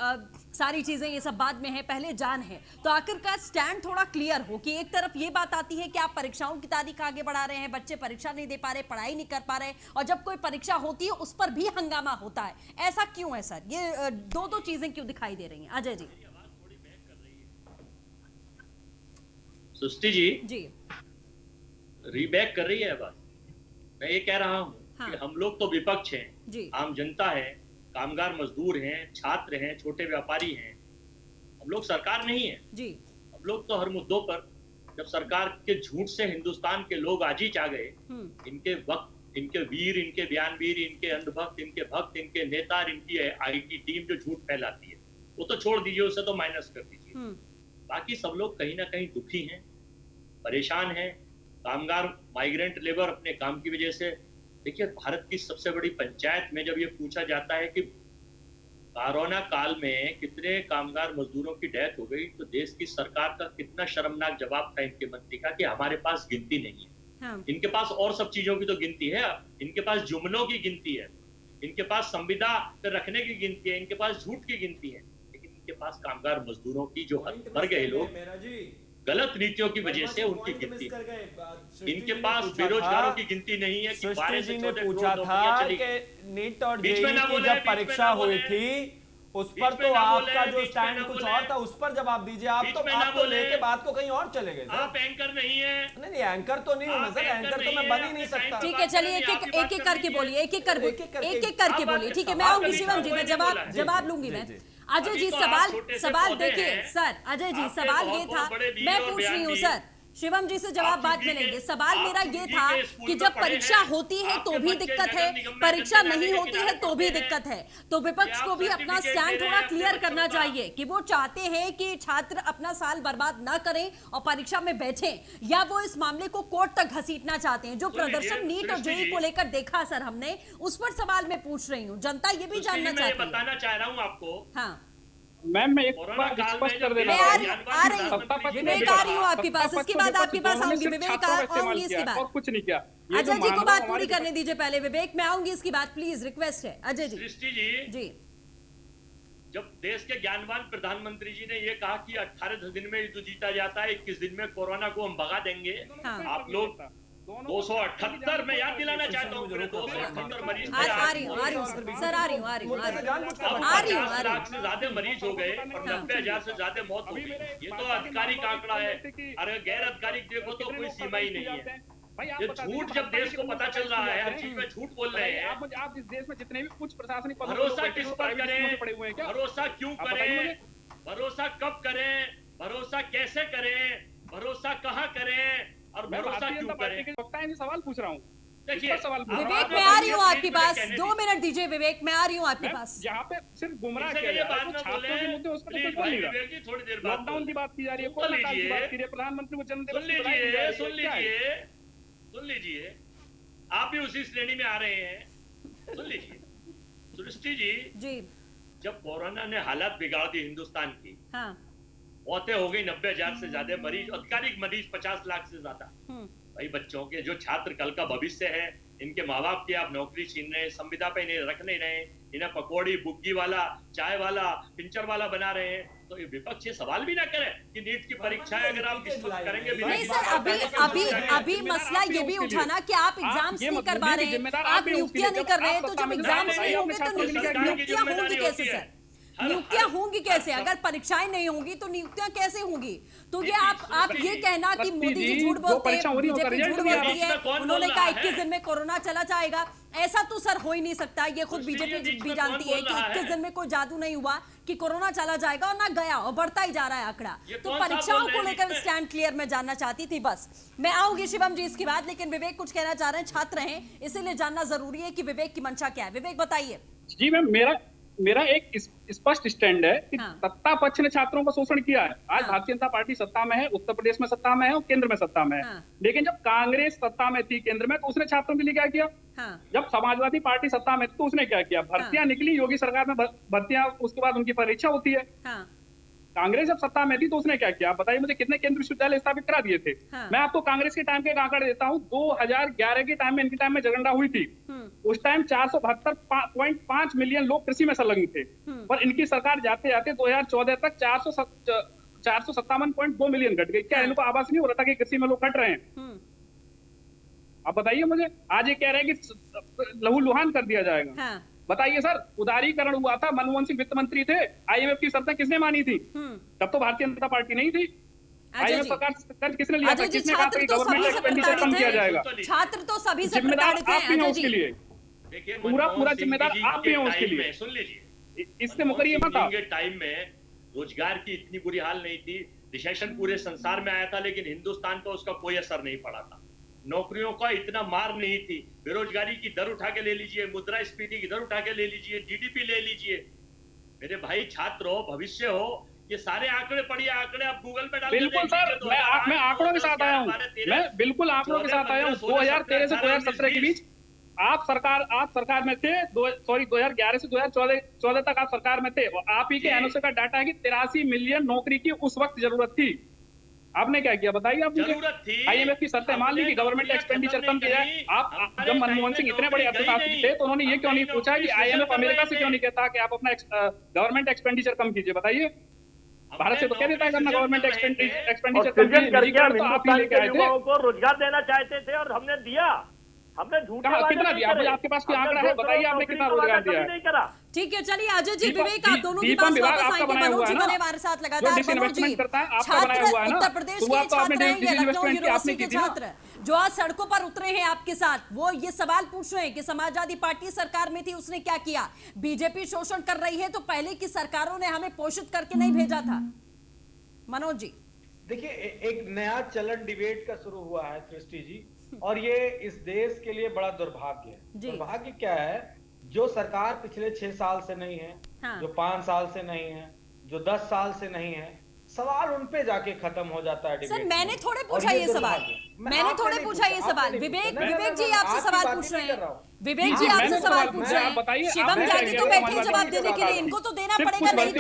सारी चीजें ये सब बाद में है, पहले जान है। तो आखिरकार स्टैंड थोड़ा क्लियर हो कि एक तरफ ये बात आती है कि आप परीक्षाओं की तारीख आगे बढ़ा रहे हैं, बच्चे परीक्षा नहीं दे पा रहे, पढ़ाई नहीं कर पा रहे, और जब कोई परीक्षा होती है उस पर भी हंगामा होता है। ऐसा क्यों है सर? ये दो चीजें क्यों दिखाई दे रही हैं? अजय जी। सृष्टि जी रीबैक कर रही है बात। मैं ये कह रहा हूँ कि हम लोग तो विपक्ष हैं, आम जनता है, कामगार मजदूर हैं, छात्र हैं, छोटे व्यापारी हैं, हम लोग सरकार नहीं है जी। हम लोग तो हर मुद्दों पर, जब सरकार के झूठ से हिंदुस्तान के लोग आजीज आ गए, इनके वक्त, इनके वीर, इनके बयानवीर, इनके अंधभक्त, इनके भक्त, इनके नेता, इनकी आईटी टीम जो झूठ फैलाती है, वो तो छोड़ दीजिए, उसे तो माइनस कर दीजिए। बाकी सब लोग कहीं ना कहीं दुखी हैं, परेशान हैं। कामगार, माइग्रेंट लेबर अपने काम की वजह से, देखिए भारत की सबसे बड़ी पंचायत में जब ये पूछा जाता है कि कोरोना काल में कितने कामगार मजदूरों की डेथ हो गई, तो देश की सरकार का कितना शर्मनाक जवाब था इनके मंत्री का कि हमारे पास गिनती नहीं है। हाँ। इनके पास और सब चीजों की तो गिनती है, इनके पास जुमलों की गिनती है, इनके पास संविदा पे रखने की गिनती है, इनके पास झूठ की गिनती है, लेकिन इनके पास कामगार मजदूरों की जो मर गए लोग गलत नीतियों की वजह से उनकी गिनती, इनके पास बेरोजगारों की गिनती नहीं है कि 12 से 14 करोड़ नौकरियां चली गई। नीट और जेईई की जब परीक्षा हुई थी उस पर तो आपका जो स्टैंड कुछ और था, उस पर जवाब दीजिए। आप तो लेके बात को कहीं और चले गए। आप एंकर नहीं है। नहीं, एंकर तो नहीं हूं मैं सर, एंकर तो मैं बन ही नहीं सकता। ठीक है, चलिए एक एक करके बोलिए, एक एक करके बोलिए। ठीक है, मैं आऊंगी शिवम जी, मैं जवाब लूंगी मैं। अजय जी सवाल देखिए सर, अजय जी सवाल ये था, मैं पूछ रही हूँ सर, शिवम जी से जवाब बाद में लेंगे। सवाल मेरा ये था कि जब परीक्षा होती है तो भी दिक्कत है, परीक्षा नहीं होती है तो भी दिक्कत है, तो विपक्ष को भी अपना स्टैंड थोड़ा क्लियर करना चाहिए कि वो चाहते हैं कि छात्र अपना साल बर्बाद ना करें और परीक्षा में बैठें, या वो इस मामले को कोर्ट तक घसीटना चाहते हैं। जो प्रदर्शन नीट और जेईई को लेकर देखा सर हमने, उस पर सवाल मैं पूछ रही हूँ, जनता ये भी जानना चाहती है। बताना चाह रहा हूँ आपको। हाँ मैम, मैं एक बार स्पष्ट कर देना विवेक आ रही हूँ आपके पास, इसके बाद आपके पास आऊंगी। विवेक आऊंगी इसके बाद, और कुछ नहीं किया। अजय जी को बात पूरी करने दीजिए पहले। विवेक मैं आऊंगी इसकी बात, प्लीज रिक्वेस्ट है अजय जी। सृष्टि जी, जब देश के ज्ञानवान प्रधानमंत्री जी ने ये कहा कि 18 दिन में युद्ध जीता जाता है, 21 दिन में कोरोना को हम भगा देंगे, आप लोग 278 में याद दिलाना चाहता हूँ, 278 मरीज आ रही हूँ सर, आ रही हूँ 50 लाख से ज्यादा मरीज हो गए और 90,000 से ज्यादा मौत हो गई। ये तो आधिकारिक आंकड़ा है, अरे गैर आधिकारिक देखो तो कोई सीमा ही नहीं है। ये झूठ जब देश को पता चल रहा है, हर चीज में झूठ बोल रहे हैं। आप इस देश में जितने भी कुछ प्रशासनिक भरोसा किस पर करें, भरोसा क्यों करें, भरोसा कब करें, भरोसा कैसे करें, भरोसा कहाँ करें और भरोसा क्यों करें? सवाल पूछ रहा हूँ। देखिए विवेक मैं आ रही हूँ आपके पास, 2 मिनट दीजिए विवेक, मैं आ रही हूँ आपके पास। यहाँ पे सिर्फ गुमराह किया जा रहा है, छात्रों के मुद्दे उस पर कुछ बोल नहीं रहा। थोड़ी देर लॉकडाउन की बात की जा रही है, कोरोना काल की बात की रही है, प्रधानमंत्री को जन्मदिन सुन लीजिए, आप भी उसी श्रेणी में आ रहे हैं। सुन लीजिए सृष्टि जी, जब कोरोना ने हालात बिगाड़ दी हिंदुस्तान की, मौतें हो गई 90,000 से ज्यादा मरीज, आधिकारिक मरीज 50 लाख से ज्यादा। भाई बच्चों के जो छात्र कल का भविष्य है, इनके माँ बाप की आप नौकरी छीन रहे हैं, संविदा पे इन्हें रख नहीं रहे, इन्हें पकौड़ी, बुग्गी वाला, चाय वाला, पिंचर वाला बना रहे हैं, तो ये विपक्ष ये सवाल भी ना करे कि नीट की परीक्षाएं अगर आप करेंगे। नहीं सर, अभी मसला ये भी उठाना कि आप एग्जाम्स नहीं करवा रहे हैं, आप नियुक्तियां नहीं कर रहे हैं, तो जब एग्जाम्स नहीं होंगे तो नियुक्तियां होंगी कैसे सर? नियुक्तियां होंगी कैसे? अगर परीक्षाएं नहीं होंगी तो नियुक्तियां कैसे होंगी? तो ये आप ये कहना कि मोदी जी झूठ बोलते हैं, बीजेपी झूठ बोलती है, उन्होंने कहा 21 दिन में कोरोना चला जाएगा, ऐसा तो सर हो ही नहीं सकता। ये खुद बीजेपी भी जानती है कि 21 दिन में कोई जादू नहीं हुआ कि कोरोना चला जाएगा, और ना गया, और बढ़ता ही जा रहा है आंकड़ा। तो परीक्षाओं को लेकर स्टैंड क्लियर मैं जानना चाहती थी बस। मैं आऊंगी शिवम जी इसकी बात, लेकिन विवेक कुछ कहना चाह रहे हैं, छात्र हैं इसीलिए जानना जरूरी है कि विवेक की मंशा क्या है। विवेक बताइए। जी मैम, मेरा एक स्पष्ट स्टैंड है कि सत्ता पक्ष ने छात्रों का शोषण किया है। आज भारतीय जनता पार्टी सत्ता में है, उत्तर प्रदेश में सत्ता में है और केंद्र में सत्ता में है। लेकिन जब कांग्रेस सत्ता में थी केंद्र में, तो उसने छात्रों के लिए क्या किया? जब समाजवादी पार्टी सत्ता में थी तो उसने क्या किया? भर्तियां निकली, योगी सरकार में भर्तियां, उसके बाद उनकी परीक्षा होती है। कांग्रेस जब सत्ता में थी तो उसने क्या किया? बताइए मुझे, कितने केंद्र विश्वविद्यालय स्थापित करा दिए थे? मैं आपको कांग्रेस के टाइम के आंकड़े देता हूँ। 2011 के टाइम में, इनके टाइम में जनगणना हुई थी, उस टाइम 472.5 मिलियन लोग कृषि में संलग्न थे, और इनकी सरकार जाते जाते 2014 तक 457.2 मिलियन घट गई। क्या इनको आभास नहीं हो रहा था कि कृषि में लोग घट रहे हैं? आप बताइए मुझे। आज ये कह रहे हैं कि लहूलुहान कर दिया जाएगा। बताइए सर, उदारीकरण हुआ था, मनमोहन सिंह वित्त मंत्री थे, IMF की शर्तें किसने मानी थी? तब तो भारतीय जनता पार्टी नहीं थी। IMF का कर्ज किसने लिया था? किसने कहा था कि गवर्नमेंट एक्सपेंडिचर कम किया जाएगा? छात्र तो सभी से जिम्मेदार प्रताड़ित हैं आप ही हैं उसके लिए, देखिए पूरा जिम्मेदार आप ही हैं उसके लिए। सुन लीजिए, इससे मुकरिए मत आप। टाइम में रोजगार की इतनी बुरी हाल नहीं थी, रिसेशन पूरे संसार में आया था, लेकिन हिंदुस्तान पर उसका कोई असर नहीं पड़ा था। नौकरियों का इतना मार नहीं थी। बेरोजगारी की दर उठा के ले लीजिए, मुद्रास्फीति की दर उठा के ले लीजिए, जीडीपी ले लीजिए। मेरे भाई छात्र हो, भविष्य हो, ये सारे आंकड़े पढ़िए, आंकड़े आप गूगल पे डाल के बिल्कुल सर, मैं आंकड़ों के साथ आया हूँ, मैं बिल्कुल आंकड़ों के साथ आया हूँ। 2013 से 2017 के बीच आप सरकार में थे, 2011 से 2014 तक आप सरकार में थे। आप ही के एनओसी का डाटा है कि 83 मिलियन नौकरी की उस वक्त जरूरत थी। आपने क्या किया बताइए? आप मुझे IMF की शर्तें मान ली कि गवर्नमेंट एक्सपेंडिचर कम किया है। आप जब मनमोहन सिंह इतने बड़े अर्थशास्त्री थे तो उन्होंने ये क्यों नहीं पूछा कि IMF अमेरिका से क्यों नहीं कहता कि आप अपना गवर्नमेंट एक्सपेंडिचर कम कीजिए? बताइए, भारत से तो कह देता है अपना गवर्नमेंट एक्सपेंडिचर कम कीजिए। युवाओं को रोजगार देना चाहते थे और हमने दिया। हमने कितना दिया? आपके पास कोई आंकड़ा है? बताइए आपने कितना रोजगार दिया है? नहीं करा। ठीक है, चलिए अजय जी, विवेक, आप दोनों की बात वापस आएंगे। मनोज जी बने हमारे साथ लगातार। मनोज जी, छात्र उत्तर प्रदेश के छात्र हैं, ये लखनऊ यूनिवर्सिटी के छात्र जो आज सड़कों पर उतरे हैं आपके साथ, वो ये सवाल पूछ रहे हैं कि समाजवादी पार्टी सरकार में थी, उसने क्या किया? बीजेपी शोषण कर रही है तो पहले की सरकारों ने हमें पोषित करके नहीं भेजा था। मनोज जी देखिए, एक नया चलन डिबेट का शुरू हुआ है सृष्टि जी, और ये इस देश के लिए बड़ा दुर्भाग्य है। दुर्भाग्य क्या है? जो सरकार पिछले 6 साल से नहीं है, हाँ। जो 5 साल से नहीं है, जो 10 साल से नहीं है, सवाल उन पे जाके खत्म हो जाता है। सर मैंने थोड़े पूछा ये सवाल, मैंने थोड़े पूछा ये सवाल। विवेक जी आपसे सवाल पूछ रहे हैं, विवेक जी आपसे सवाल पूछ रहे हैं। शिवम जाति तो बैठे जवाब देने के लिए, इनको तो देना पड़ेगा, नहीं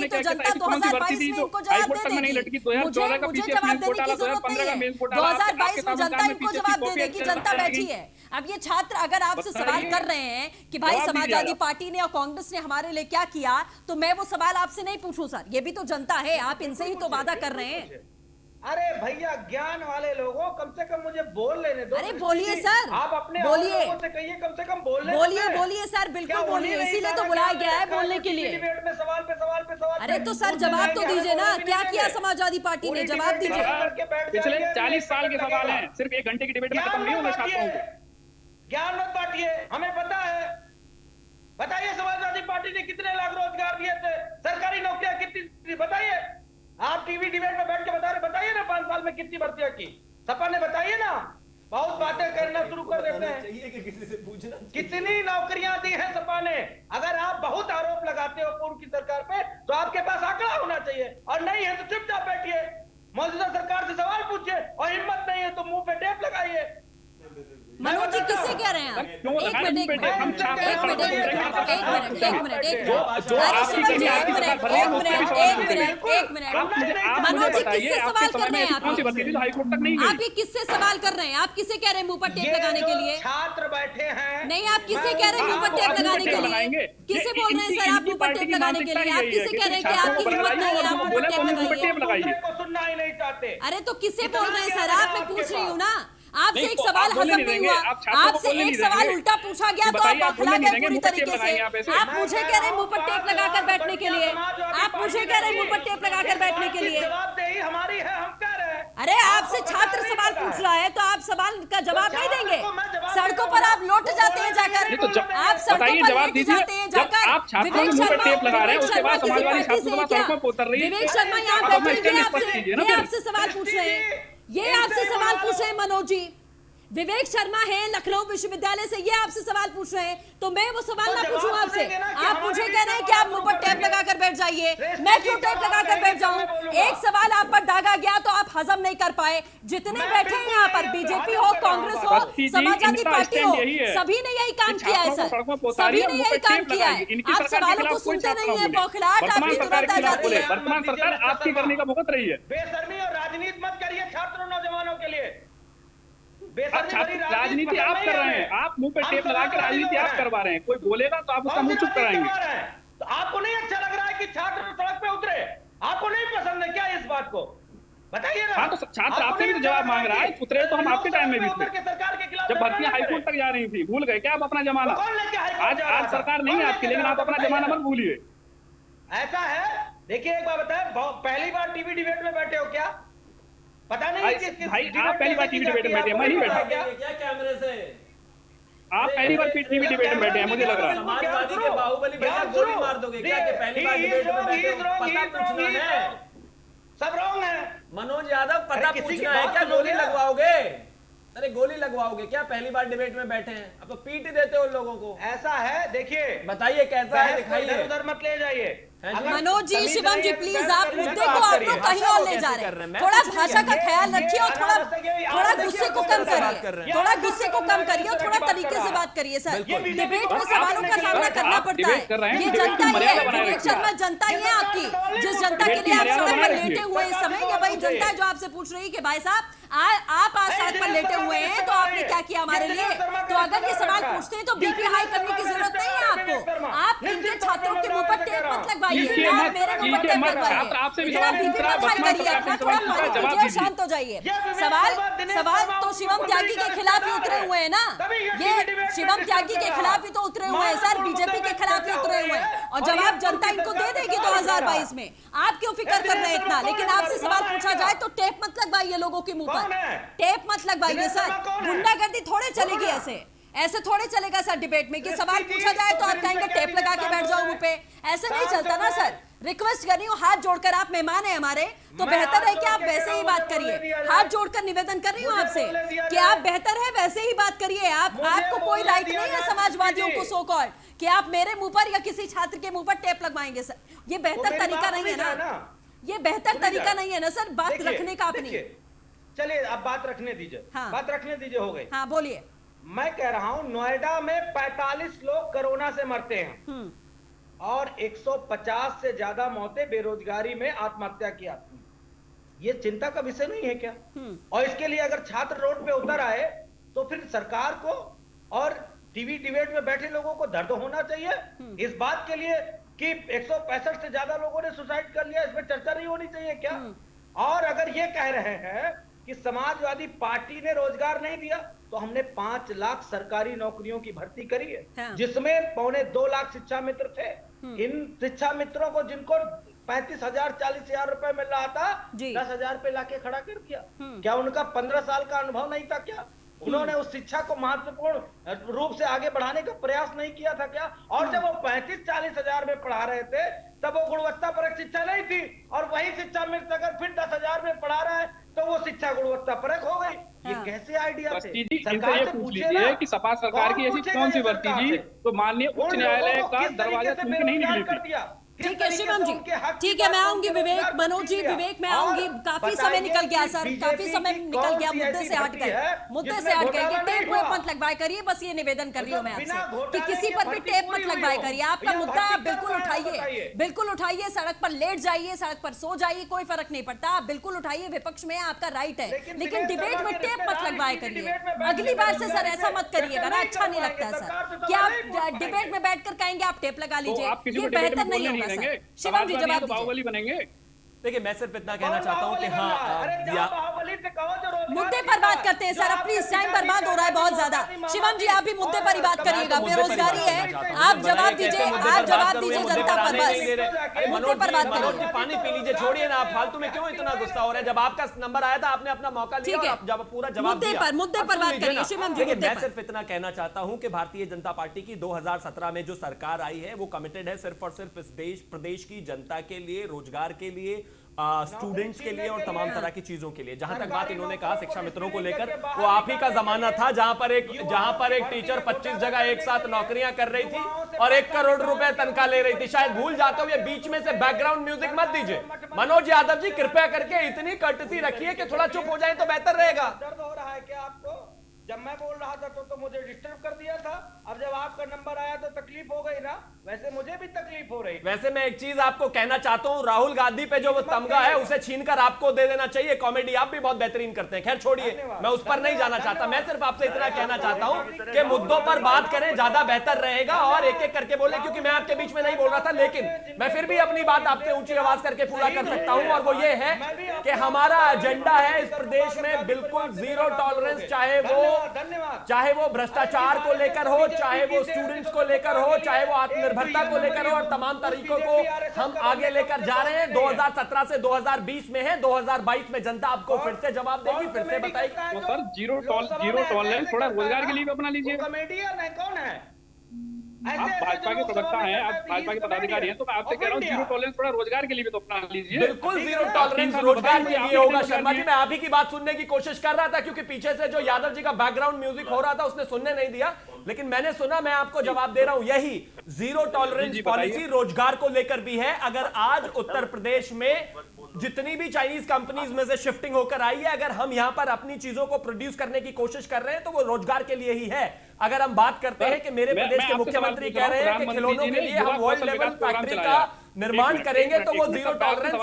तो जनता 2022 में इनको जवाब दे देगी। मुझे जवाब देने की जरूरत नहीं है, 2022 में जनता इनको जवाब दे देगी, जनता बैठी है। अब ये छात्र अगर आपसे सवाल कर रहे हैं कि भाई समाजवादी पार्टी ने और कांग्रेस ने हमारे लिए क्या किया, तो मैं वो सवाल आपसे नहीं पूछूं सर, ये भी तो जनता है, आप इनसे ही तो वादा कर रहे हैं। अरे भैया, ज्ञान वाले लोगों, कम से कम मुझे बोल लेने दो। अरे बोलिए सर, आप अपने बोलिए, से कहिए, कम से कम बोलिए सर, बिल्कुल बोलिए, इसीलिए तो बुलाया गया है बोलने के लिए। डिबेट में सवाल पे सवाल। अरे तो सर जवाब तो दीजिए ना, क्या किया समाजवादी पार्टी ने, जवाब दीजिए। पिछले 40 साल के सवाल हैं, सिर्फ 1 घंटे की डिबेट में खत्म नहीं होंगे छात्रों को। ज्ञान मत बांटिए, हमें पता है। बताइए समाजवादी पार्टी ने कितने लाख रोजगार दिए थे, सरकारी नौकरियां कितनी, बताइए। आप टीवी डिबेट में बैठ के बता रहे, बताइए ना 5 साल में कितनी भर्तियां की। सपा ने बताइए ना, बहुत बातें करना शुरू कर देते हैं। किसी से पूछना कितनी नौकरियां दी है सपा ने? अगर आप बहुत आरोप लगाते हो पूर्व की सरकार पे, तो आपके पास आंकड़ा होना चाहिए, और नहीं है तो चुपचाप बैठिए, मौजूदा सरकार से सवाल पूछिए, और हिम्मत नहीं है तो मुंह पे टेप लगाइए। मनोज जी किससे कह रहे हैं आप? एक मिनट मनोज जी किससे सवाल कर रहे हैं आप? आप ये किससे सवाल कर रहे हैं? आप किसे कह रहे हैं मुंह पर टेप लगाने के लिए? छात्र बैठे हैं। नहीं, आप किसे कह रहे हैं मुंह पर टेप लगाने के लिए? किसे बोल रहे हैं सर आप मुंह पर टेप लगाने के लिए? आप किसे कह रहे हैं कि आपकी हिम्मत नहीं है, आप मुंह पर टेप लगाइए? सुनना ही नहीं चाहते। अरे तो किसे बोल रहे हैं सर आप? मैं पूछ रही हूँ ना, आपसे एक सवाल हजम नहीं हुआ, आपसे एक सवाल उल्टा पूछा गया तो आप बौखला गए पूरी तरीके से। आप मुझे कह रहे हैं मुंह पर टेप लगाकर बैठने के लिए, आप मुझे कह रहे हैं मुंह पर टेप लगाकर बैठने के लिए। जवाबदेही हमारी है, हम कह रहे हैं। अरे आपसे छात्र सवाल पूछ रहा है तो आप सवाल का जवाब नहीं देंगे? सड़कों पर आप लौट जाते हैं जाकर, आप सड़कों पर लौट जाते हैं जाकर। विवेक शर्मा यहाँ बैठे, ये आपसे सवाल पूछ रहे हैं, ये आपसे सवाल पूछ रहे हैं मनोज जी। विवेक शर्मा है लखनऊ विश्वविद्यालय से, ये आपसे सवाल पूछ रहे हैं, तो मैं वो सवाल ना पूछूं आपसे? आप मुझे कह रहे हैं कि आप मुंह पर टेप लगाकर बैठ जाइए, मैं क्यों टेप लगाकर बैठ जाऊं? एक सवाल आप पर दागा गया तो आप हजम नहीं कर पाए। जितने बैठे हैं यहाँ पर, बीजेपी हो, कांग्रेस हो, समाजवादी पार्टी हो, सभी ने यही काम किया है सर, सभी ने यही काम किया है। आप सवालों को सुनते नहीं है, बौखलाहट आपकी तुरंत आ जाती है। वर्तमान सरकार आपकी करने का भुगत रही है। बेशर्मी और राजनीति मत करिए छात्रों नौजवानों के लिए। राजनीति आप कर रहे हैं, आप मुंह पे टेप लगा के राजनीति आप करवा रहे हैं। कोई बोलेगा तो आप उसका मुंह चुप कराएंगे। तो आपको नहीं अच्छा लग रहा है कि छात्र सड़क पे उतरे? आपको नहीं पसंद है क्या इस बात को? बताइए ना। हाँ, तो छात्र आपसे भी तो जवाब मांग रहा है। उतरे तो हम आपके टाइम में भी थे, जब भर्तियां हाईकोर्ट तक जा रही थी। भूल गए क्या आप अपना जमाना? आज सरकार नहीं है आपकी, लेकिन आप अपना जमाना मत भूलिए। ऐसा है, देखिए एक बात बताएं, पहली बार टीवी डिबेट में बैठे हो क्या? पता नहीं भाई, आप पहली बार टीवी डिबेट में बैठे हैं, मैं ही बैठा क्या कैमरे से? आप पहली बार टीवी डिबेट में बैठे हैं, मुझे लग रहा है। समाजवादी के बाहुबली भैया गोली मार दोगे क्या कि पहली बार डिबेट में बैठे हो? पता पूछना है। सब रॉन्ग है। मनोज यादव, पता अरे किसी की पूछना है बात क्या? सुनो गोली क्या? लगवाओगे? अरे गोली लगवाओगे क्या? पहली बार डिबेट में बैठे हैं, अब तो पीट ही देते हो लोगों को। ऐसा है, देखिए बताइए कैसा है, दिखाइए। उधर मत ले जाइए। हैं जी? मनोज जी, तमीज शिवम नहीं जी, है, प्लीज बहस आप करने मुद्दे की को बात आप करिए। लोग कहीं भाषा और को ले कैसे जा कर रहे रहे हैं? हैं। मैं थोड़ा कुछ नहीं भाषा का कह रहा। ख्याल रखिए और ये थोड़ा आप देखिए, थोड़ा आप गुस्से देखिए को कौन कम सा बात करिए, कर रहे हैं। थोड़ा यहाँ गुस्से पर को तो कम इस करिए और तरह थोड़ा की बात तरीके कर से रहा। बात करिए सर। बिल्कुल। ये डिबेट में बात सवालों आपने का की सामना बात करना आप पड़ता डिबेट कर रहे है। हैं, ये डिबेट जनता की ही मर्यादा है, बनाए विवेक रखिए। शर्मा जनता ही है आपकी, जिस जनता के डिबेट की लिए आप मर्यादा सड़क बनाए पर रखिए। लेटे हुए हैं इस समय, ये वही जनता है जो आपसे पूछ रही है कि भाई साहब आप आज सड़क पर लेटे हुए हैं तो आपने क्या किया हमारे लिए? तो अगर ये सवाल पूछते हैं तो बीपी हाई करने की जरूरत नहीं है आपको। आप इनके छात्रों के मुंह पर टेप मत लगवाइए, कीजिए आप मत, मेरे मुंह पर कीजिए टेप मत। लगवाइए। छात्र आपसे भी इतना सवाल बीपी पूछ रहा है, मत हाई बदमाश करिए, आपसे अपना सवाल थोड़ा पूछ रहा है, पानी जवाब पीजिए और दीजिए। शांत हो जाइए। दिनेश सवाल शर्मा तो शिवम त्यागी के खिलाफ ही उतरे हुए हैं ना, ये शिवम त्यागी के खिलाफ ही तो उतरे हुए हैं सर, बीजेपी के खिलाफ ही उतरे हुए हैं। और जवाब जनता इनको दे देगी 2022 में। आप क्यों फिक्र कर रहे हैं इतना? लेकिन आपसे सवाल पूछा जाए तो टेप मत लगवाइए लोगों के मुंह पर, टेप मत लगवाइए सर। गुंडागर्दी थोड़े चलेगी ऐसे थोड़े चलेगा सर डिबेट में कि सवाल पूछा जाए तो आप कहेंगे टेप लगा के बैठ जाओ मुंह पे। ऐसे नहीं चलता ना सर। रिक्वेस्ट कर रही हूँ, हाथ जोड़कर, आप मेहमान हैं हमारे, तो बेहतर है कि आप वैसे ही बात करिए। हाथ जोड़कर निवेदन कर रही हूँ आपसे कि आप बेहतर है वैसे ही बात करिए। आपको कोई राइट नहीं है समाजवादियों को सो कॉल्ड कि आप मेरे मुंह पर या किसी छात्र के मुंह पर टेप लगवाएंगे सर। ये बेहतर तरीका नहीं है ना, ये बेहतर तरीका नहीं है ना सर बात रखने का अपनी। चलिए अब बात रखने दीजिए, बात रखने दीजिए, हो गई। हाँ बोलिए। मैं कह रहा हूं नोएडा में 45 लोग कोरोना से मरते हैं और 150 से ज्यादा मौतें बेरोजगारी में आत्महत्या की आती हैं। ये चिंता का विषय नहीं है क्या? और इसके लिए अगर छात्र रोड पे उतर आए तो फिर सरकार को और टीवी डिबेट में बैठे लोगों को दर्द होना चाहिए इस बात के लिए कि 165 से ज्यादा लोगों ने सुसाइड कर लिया, इसमें चर्चा नहीं होनी चाहिए क्या? और अगर ये कह रहे हैं कि समाजवादी पार्टी ने रोजगार नहीं दिया, तो हमने 5 लाख सरकारी नौकरियों की भर्ती करी है, जिसमें 2.25 लाख शिक्षा मित्र थे। इन शिक्षा मित्रों को जिनको 35,000 40,000 रुपए मिल रहा था, 10,000 पे लाके खड़ा कर दिया। क्या उनका 15 साल का अनुभव नहीं था क्या? उन्होंने उस शिक्षा को महत्वपूर्ण रूप से आगे बढ़ाने का प्रयास नहीं किया था क्या? और जब वो 35-40 हजार में पढ़ा रहे थे तब वो गुणवत्तापरक शिक्षा नहीं थी, और वही शिक्षा मित्र अगर फिर 10,000 में पढ़ा रहा है तो वो शिक्षा गुणवत्तापरक हो गई। ये कैसे आइडिया थे? सरकार से पूछ लीजिए कि सपा सरकार की ऐसी कौन सी भर्ती थी तो माननीय उच्च न्यायालय का दरवाजा ठोक के नहीं निकली थी। ठीक है शिवम जी, ठीक है, मैं आऊंगी विवेक, मनोज जी विवेक मैं आऊंगी। काफी समय निकल गया सर, काफी समय निकल गया मुद्दे से हट गए, मुद्दे से हट गए। ये टेप मत लगवाए करिए, बस ये निवेदन कर रही हूँ मैं आपसे कि किसी पर भी टेप मत लगवाए करिए। आपका मुद्दा आप बिल्कुल उठाइए, बिल्कुल उठाइए, सड़क पर लेट जाइए, सड़क पर सो जाइए, कोई फर्क नहीं पड़ता। आप बिल्कुल उठाइए, विपक्ष में आपका राइट है, लेकिन डिबेट में टेप मत लगवाए करिए। अगली बार से सर ऐसा मत करिएगा ना, अच्छा नहीं लगता सर कि आप डिबेट में बैठकर कहेंगे आप टेप लगा लीजिए, ये बेहतर नहीं होगा सर। शिवम जी जवाब बाहुबली बनेंगे। देखिए मैं सिर्फ इतना कहना चाहता हूं कि मुद्दे पर बात करते हैं सर, अपनी टाइम बर्बाद हो रहा है बहुत ज्यादा। शिवम जी आप भी मुद्दे पर ही बात करिएगा, बेरोजगारी है, आप जवाब दीजिए, आप जवाब दीजिए जनता पर, बस मुद्दे पर बात करिए। पानी पी लीजिए, छोड़िए ना, आप फालतू में क्यों इतना गुस्सा हो रहे हैं? जब आपका नंबर आया था आपने अपना मौका लिया और जब पूरा जवाब दिया। मुद्दे पर बात करिए शिवम जी। मैं सिर्फ इतना कहना चाहता हूं कि भारतीय जनता पार्टी की 2017 में जो सरकार आई है वो कमिटेड है सिर्फ और सिर्फ इस प्रदेश की जनता के लिए, रोजगार के लिए, स्टूडेंट्स के लिए और तमाम तरह की चीजों के लिए। जहां तक बात इन्होंने कहा शिक्षा मित्रों को लेकर, वो आप ही का जमाना था जहां पर एक टीचर 25 जगह एक साथ नौकरियां कर रही थी और 1 करोड़ रुपए तनख्वाह ले रही थी। शायद भूल जाता हूं, ये बीच में से बैकग्राउंड म्यूजिक मत दीजिए। मनोज यादव जी कृपया करके इतनी कर्टसी रखिए कि थोड़ा चुप हो जाए तो बेहतर रहेगा। दर्द हो रहा है क्या आपको? जब मैं बोल रहा था तो मुझे डिस्टर्ब कर दिया था, अब जब आपका नंबर आया तो तकलीफ हो गई ना, वैसे मुझे भी तकलीफ हो रही। वैसे मैं एक चीज आपको कहना चाहता हूं, राहुल गांधी पे जो वो तमगा है उसे छीनकर आपको दे देना चाहिए। कॉमेडी आप भी बहुत बेहतरीन करते हैं, खैर छोड़िए, मैं उस पर नहीं जाना चाहता। मैं सिर्फ आपसे इतना कहना चाहता हूं कि मुद्दों पर बात करें, ज्यादा बेहतर रहेगा, और एक एक करके बोले, क्योंकि मैं आपके बीच में नहीं बोल रहा था, लेकिन मैं फिर भी अपनी बात आपसे ऊंची आवाज करके पूरा कर सकता हूं, और वो ये है कि हमारा एजेंडा है इस प्रदेश में बिल्कुल जीरो टॉलरेंस, चाहे वो भ्रष्टाचार को लेकर हो, चाहे वो स्टूडेंट्स को लेकर हो, चाहे वो आत्मनिर्भरता को लेकर हो, और तमाम तरीकों को हम आगे लेकर जा रहे हैं। 2017 से 2020 में है, 2022 में जनता आपको फिर से जवाब देगी, फिर से बताएगी। तो सर जीरो टॉलरेंस थोड़ा रोजगार के लिए भी अपना लीजिए। कॉमेडियन है, कौन है? आप भाजपा के प्रवक्ता हैं, आप भाजपा के पदाधिकारी हैं, तो मैं आपसे कह रहा हूँ जीरो टॉलरेंस थोड़ा रोजगार के लिए भी तो अपना लीजिए। बिल्कुल जीरो टॉलरेंस रोजगार के लिए होगा। शर्मा जी, मैं आप ही की बात सुनने की कोशिश कर रहा था, क्योंकि पीछे से जो यादव जी का बैकग्राउंड म्यूजिक हो रहा था उसने सुनने नहीं दिया, लेकिन मैंने सुना। मैं आपको जवाब दे रहा हूं, यही जीरो टॉलरेंस पॉलिसी रोजगार को लेकर भी है। अगर आज उत्तर प्रदेश में जितनी भी चाइनीज कंपनीज में से शिफ्टिंग होकर आई है, अगर हम यहां पर अपनी चीजों को प्रोड्यूस करने की कोशिश कर रहे हैं तो वो रोजगार के लिए ही है। अगर हम बात करते हैं कि मेरे प्रदेश के मुख्यमंत्री कह रहे हैं कि खिलौनों के लिए हम वर्ल्ड लेवल फैक्ट्री का निर्माण करेंगे, तो वो जीरो टॉलरेंस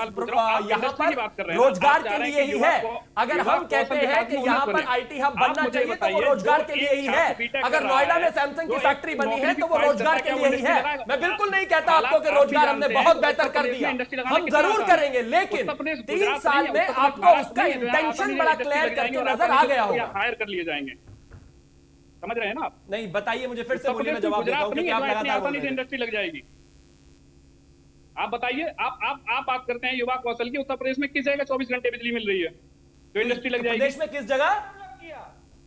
यहाँ पर रोजगार के लिए ही है। अगर हम कहते हैं कि यहाँ पर आईटी हब बनना चाहिए तो वो रोजगार के लिए ही है। अगर नोएडा में सैमसंग की फैक्ट्री बनी है तो वो रोजगार के लिए ही है। मैं बिल्कुल नहीं कहता आपको कि रोजगार हमने बहुत बेहतर कर दिया, हम जरूर करेंगे, लेकिन 3 साल में आपको उसका इंटेंशन बड़ा क्लियर करके नजर आ गया होगा। हायर कर लिए जाएंगे, समझ रहे हैं ना आप? नहीं, बताइए मुझे फिर से बोलिए, मैं जवाब देता हूं कि आप लगातार बोल रहे हैं। इंडस्ट्री लग जाएगी। आप बताइए, आप बात करते हैं युवा कौशल की, उत्तर प्रदेश में किस जगह 24 घंटे बिजली मिल रही है तो इंडस्ट्री लग जाएगी? प्रदेश में किस जगह?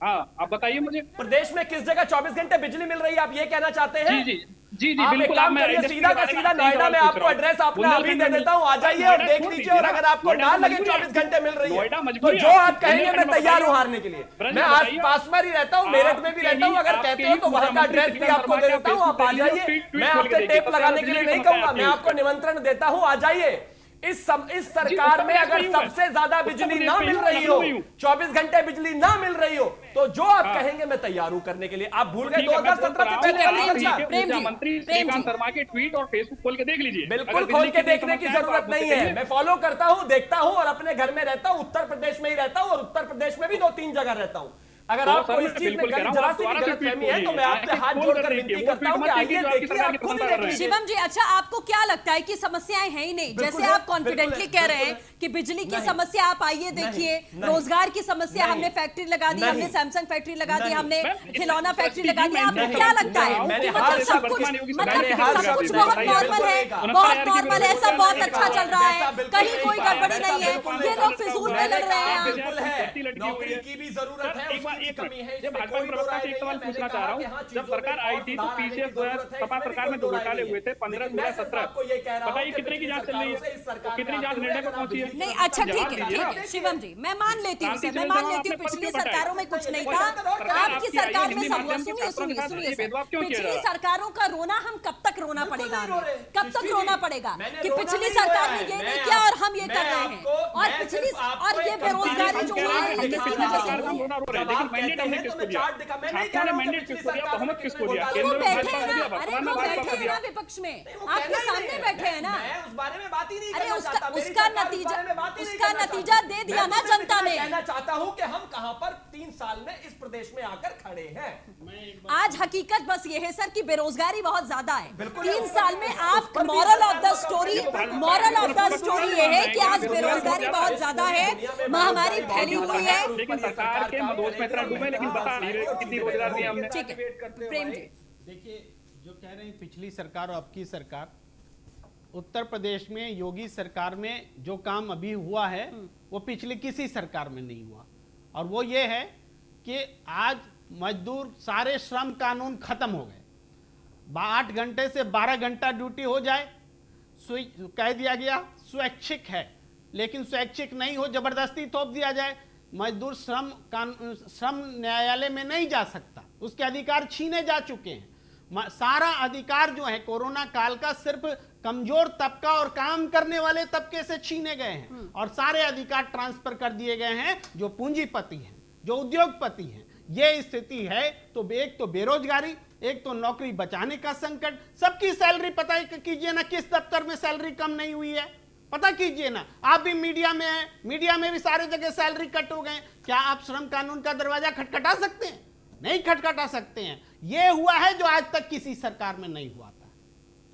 हाँ, आप बताइए मुझे, प्रदेश में किस जगह 24 घंटे बिजली मिल रही है, आप ये कहना चाहते हैं? जी जी आप बिल्कुल। एक काम करिए, सीधा का सीधा नोएडा में आपको एड्रेस अपना अभी दे देता हूं, आ जाइए और देख लीजिए। और अगर आपको ना लगे 24 घंटे मिल रही है तो जो आप कहेंगे मैं तैयार हूं हारने के लिए। मैं आस पास में ही रहता हूं, मेरठ में भी रहता हूं, अगर कहते हो तो वहां का एड्रेस भी आपको दे देता हूं, आप आ जाइए। मैं आपसे टेप लगाने के लिए नहीं कहूंगा, मैं आपको निमंत्रण देता हूं, आ जाइए। इस सरकार में अगर सबसे ज्यादा बिजली ना मिल रही हो, 24 घंटे बिजली ना मिल रही हो, तो जो आप कहेंगे मैं तैयार हूं करने के लिए। आप भूल गए 2017 से पहले मंत्री श्रीकांत शर्मा के ट्वीट और फेसबुक खोल के देख लीजिए। बिल्कुल खोल के देखने की जरूरत नहीं है, मैं फॉलो करता हूं, देखता हूं और अपने घर में रहता हूं, उत्तर प्रदेश में ही रहता हूं और उत्तर प्रदेश में भी 2-3 जगह रहता हूं। अगर आपको इस चीज में जरा सी गलतफहमी है तो मैं आपसे हाथ जोड़कर विनती करता हूं कि आइए देखिए, आप खुद ही देख लीजिए। शिवम जी, अच्छा आपको क्या लगता है कि समस्याएं हैं ही नहीं? जैसे आप कॉन्फिडेंटली कह रहे हैं कि बिजली की समस्या आप आइए देखिए, रोजगार की समस्या, हमने फैक्ट्री लगा दी, हमने सैमसंग फैक्ट्री लगा दी, हमने खिलौना फैक्ट्री लगा दी, आपको क्या लगता है कि मतलब सब कुछ बहुत नॉर्मल है, बहुत नॉर्मल है, सब बहुत अच्छा चल रहा है, कहीं कोई गड़बड़ी नहीं है, ये लोग फिजूल में लड़ रहे हैं? बिल्कुल है, नौकरी की भी जरूरत है, उसकी कमी है। भाजपा के प्रवक्ता से एक सवाल पूछना चाह रहा हूँ, जब सरकार आई थी तो पीछे सपा सरकार में 2 घोटाले हुए थे, 15, 16, 17, बताइए कितने की जांच चल रही है, कितनी जांच निर्णय पर पहुंची है? नहीं, अच्छा ठीक है शिवम जी, मैं मान लेती हूँ, मैं मान लेती हूँ पिछली सरकारों में कुछ नहीं था, आपकी सरकार में सब हुआ। सुनिए पिछली सरकारों का रोना हम कब तक रोना पड़ेगा, कब तक रोना पड़ेगा कि पिछली सरकार ने ये नहीं किया और हम ये कर रहे हैं, और पिछली और ये बेरोजगारी जो हुई है किसकी वजह से हुई है? वो बैठे हैं ना, अरे वो बैठे हैं ना विपक्ष में, आपके सामने बैठे हैं ना, उस बारे में बात ही नहीं अरे करना चाहता। उसका नतीजा दे दिया ना जनता ने। कहना चाहता हूं कि हम कहां पर 3 साल में इस प्रदेश में आकर खड़े हैं। आज हकीकत बस ये है सर कि बेरोजगारी बहुत ज्यादा है। 3 साल में आप मॉरल ऑफ द स्टोरी ये है कि आज बेरोजगारी बहुत ज्यादा है, महामारी फैली हुई है। लेकिन सरकार के मदोस में इतना डूबे, लेकिन बता नहीं रहे कितनी रोजगार दी हमने। ठीक है प्रेम जी, देखिए जो कह रहे हैं पिछली सरकार और अब की सरकार, उत्तर प्रदेश में योगी सरकार में जो काम अभी हुआ है वो पिछली किसी सरकार में नहीं हुआ, और वो ये है कि आज मजदूर सारे श्रम कानून खत्म हो गए, 8 घंटे से 12 घंटा ड्यूटी हो जाए, कह दिया गया स्वैच्छिक है, लेकिन स्वैच्छिक नहीं हो, जबरदस्ती थोप दिया जाए, मजदूर श्रम न्यायालय में नहीं जा सकता, उसके अधिकार छीने जा चुके हैं। सारा अधिकार जो है कोरोना काल का सिर्फ कमजोर तबका और काम करने वाले तबके से छीने गए हैं, और सारे अधिकार ट्रांसफर कर दिए गए हैं जो पूंजीपति हैं, जो उद्योगपति हैं। ये स्थिति है तो एक तो बेरोजगारी, एक तो नौकरी बचाने का संकट। सबकी सैलरी पता कीजिए ना, किस दफ्तर में सैलरी कम नहीं हुई है, पता कीजिए ना। आप भी मीडिया में हैं, मीडिया में भी सारे जगह सैलरी कट हो गए। क्या आप श्रम कानून का दरवाजा खटखटा सकते हैं? नहीं खटखटा सकते हैं। ये हुआ है जो आज तक किसी सरकार में नहीं हुआ था।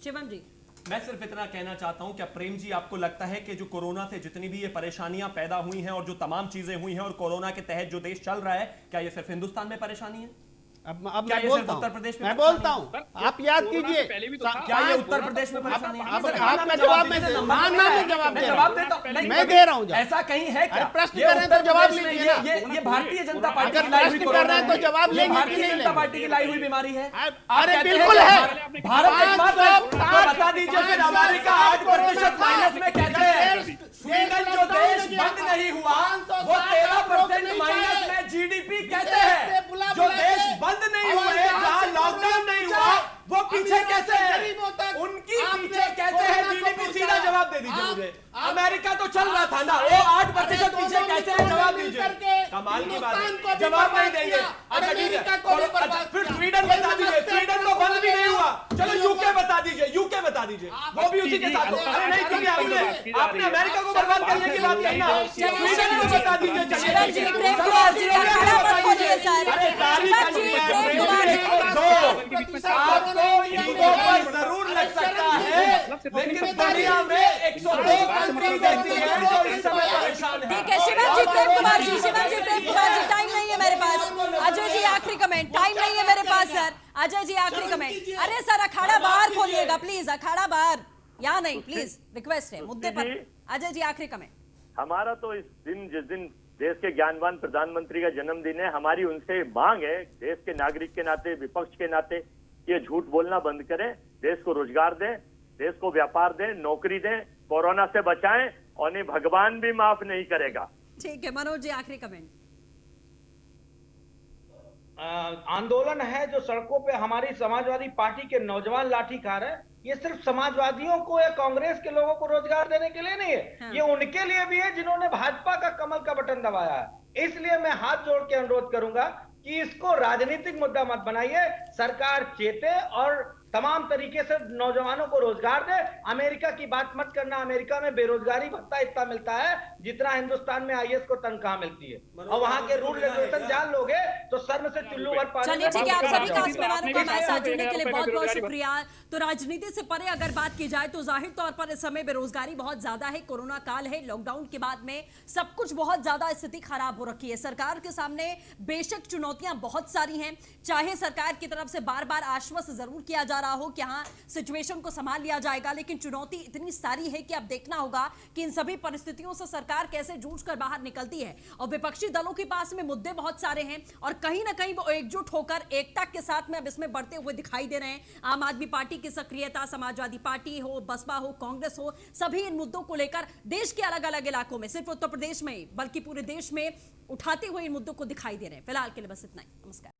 शिवम जी, मैं सिर्फ इतना कहना चाहता हूं, क्या प्रेम जी आपको लगता है कि जो कोरोना से जितनी भी ये परेशानियां पैदा हुई हैं और जो तमाम चीजें हुई हैं और कोरोना के तहत जो देश चल रहा है, क्या ये सिर्फ हिंदुस्तान में परेशानी है? अब क्या मैं ये बोलता सिर्फ उत्तर प्रदेश हूँ, में मैं परेशानी बोलता है? हूँ, आप याद कोरोना से कीजिए। पहले भी तो था। क्या ये उत्तर प्रदेश में परेशानी है? आपका जवाब मैं जवाब देता हूं। नहीं, मैं दे रहा हूं जवाब। ऐसा कहीं है क्या? अरे प्रश्न ये कर रहे हैं तो उत्तर जवाब प्रदेश में लीजिए ना। ये भारतीय जनता पार्टी अगर की लाई हुई प्रश्न कर रहे हैं तो जवाब ये लेंगे कि भारतीय नहीं जनता लेंगे? पार्टी की लाई हुई बीमारी है। अरे कहते बिल्कुल हैं है। कि भारत एकमात्र है। तो बता दीजिए फिर अमेरिका 8% माइनस में कैसे है? स्वीडन जो देश बंद नहीं हुआ वो 13% माइनस में जीडीपी कैसे है? जो देश बंद नहीं हुए, जहां लॉकडाउन नहीं हुआ, वो पीछे कैसे है? उनकी पीछे कैसे है जीडीपी? सीधा जवाब दे दीजिए मुझे। अमेरिका तो चल रहा था ना, वो 8% पीछे कैसे है? जवाब दीजिए। कमाल की बात है, जवाब नहीं देंगे। अच्छा ठीक है, अच्छा फिर स्वीडन बता दीजिए। स्वीडन तो बंद भी नहीं हुआ। चलो यूके बता दीजिए, यूके बता दीजिए, वो भी उसी के साथ हो। अरे नहीं, क्योंकि आपने अमेरिका को बर्बाद करने की बात कही ना, स्वीडन को बता दीजिए। शिवम जी, प्रेम कुमार जी, अखाड़ा मत खोलिए सर। अरे तारीख जी, प्रेम कुमार जी। आपको इनको पर जरूर लग सकता है, लेकिन दुनिया में 102 कंट्रीज ऐसी हैं जो इस समय परेशान है। ठीक है शिवम जी, प्रेम कुमार जी, शिवम जी, प्रेम कुमार जी, टाइम नहीं है मेरे पास। अजय जी आखिरी कमेंट, टाइम नहीं है मेरे पास सर। अजय जी आखिरी कमेंट। अरे सर अखाड़ा बाहर खोलिएगा प्लीज, अखाड़ा बाहर, यहाँ नहीं प्लीज, रिक्वेस्ट है मुद्दे पर। अजय जी आखिरी कमेंट। हमारा तो इस दिन, जिस दिन देश के ज्ञानवान प्रधानमंत्री का जन्मदिन है, हमारी उनसे मांग है, देश के नागरिक के नाते, विपक्ष के नाते, ये झूठ बोलना बंद करें, देश को रोजगार दें, देश को व्यापार दें, नौकरी दें, कोरोना से बचाएं, और इन्हें भगवान भी माफ नहीं करेगा। ठीक है मनोज जी आखिरी कमेंट। आंदोलन है जो सड़कों पे हमारी समाजवादी पार्टी के नौजवान लाठी खा रहे हैं, ये सिर्फ समाजवादियों को या कांग्रेस के लोगों को रोजगार देने के लिए नहीं है। हाँ। ये उनके लिए भी है जिन्होंने भाजपा का कमल का बटन दबाया है। इसलिए मैं हाथ जोड़ के अनुरोध करूंगा कि इसको राजनीतिक मुद्दा मत बनाइए, सरकार चेते और तमाम तरीके से नौजवानों को रोजगार दे। अमेरिका की बात मत करना, अमेरिका में बेरोजगारी भत्ता इतना मिलता है जितना हिंदुस्तान में आईएएस को तनख्वाह मिलती है, और वहां के रूल रेगुलेशन जान लोगे तो शर्म से चुल्लू भर पानी। चलिए ठीक है, आप सभी का आपने मेहमानों का हमारे साथ जुड़ने के लिए बहुत बहुत बेरोजगारी शुक्रिया। तो राजनीति से परे अगर बात की जाए तो जाहिर तौर पर इस समय बेरोजगारी बहुत ज्यादा है, कोरोना काल है, लॉकडाउन के बाद में सब कुछ बहुत ज्यादा स्थिति खराब हो रखी है। सरकार के सामने बेशक चुनौतियां बहुत सारी हैं, चाहे सरकार की तरफ से बार बार आश्वस्त जरूर किया जा रहा हो कि हाँ सिचुएशन को संभाल लिया जाएगा, लेकिन चुनौती इतनी सारी है कि अब देखना होगा कि इन सभी परिस्थितियों से सरकार कैसे जूझकर बाहर निकलती है। और विपक्षी दलों के पास में मुद्दे बहुत सारे हैं और कहीं ना कहीं वो एकजुट होकर एकता के साथ में अब इसमें बढ़ते हुए दिखाई दे रहे हैं। आम आदमी पार्टी की सक्रियता, समाजवादी पार्टी हो, बसपा हो, कांग्रेस हो, सभी इन मुद्दों को लेकर देश के अलग अलग इलाकों में, सिर्फ उत्तर प्रदेश में बल्कि पूरे देश में उठाते हुए इन मुद्दों को दिखाई दे रहे हैं। फिलहाल के लिए बस इतना ही, नमस्कार।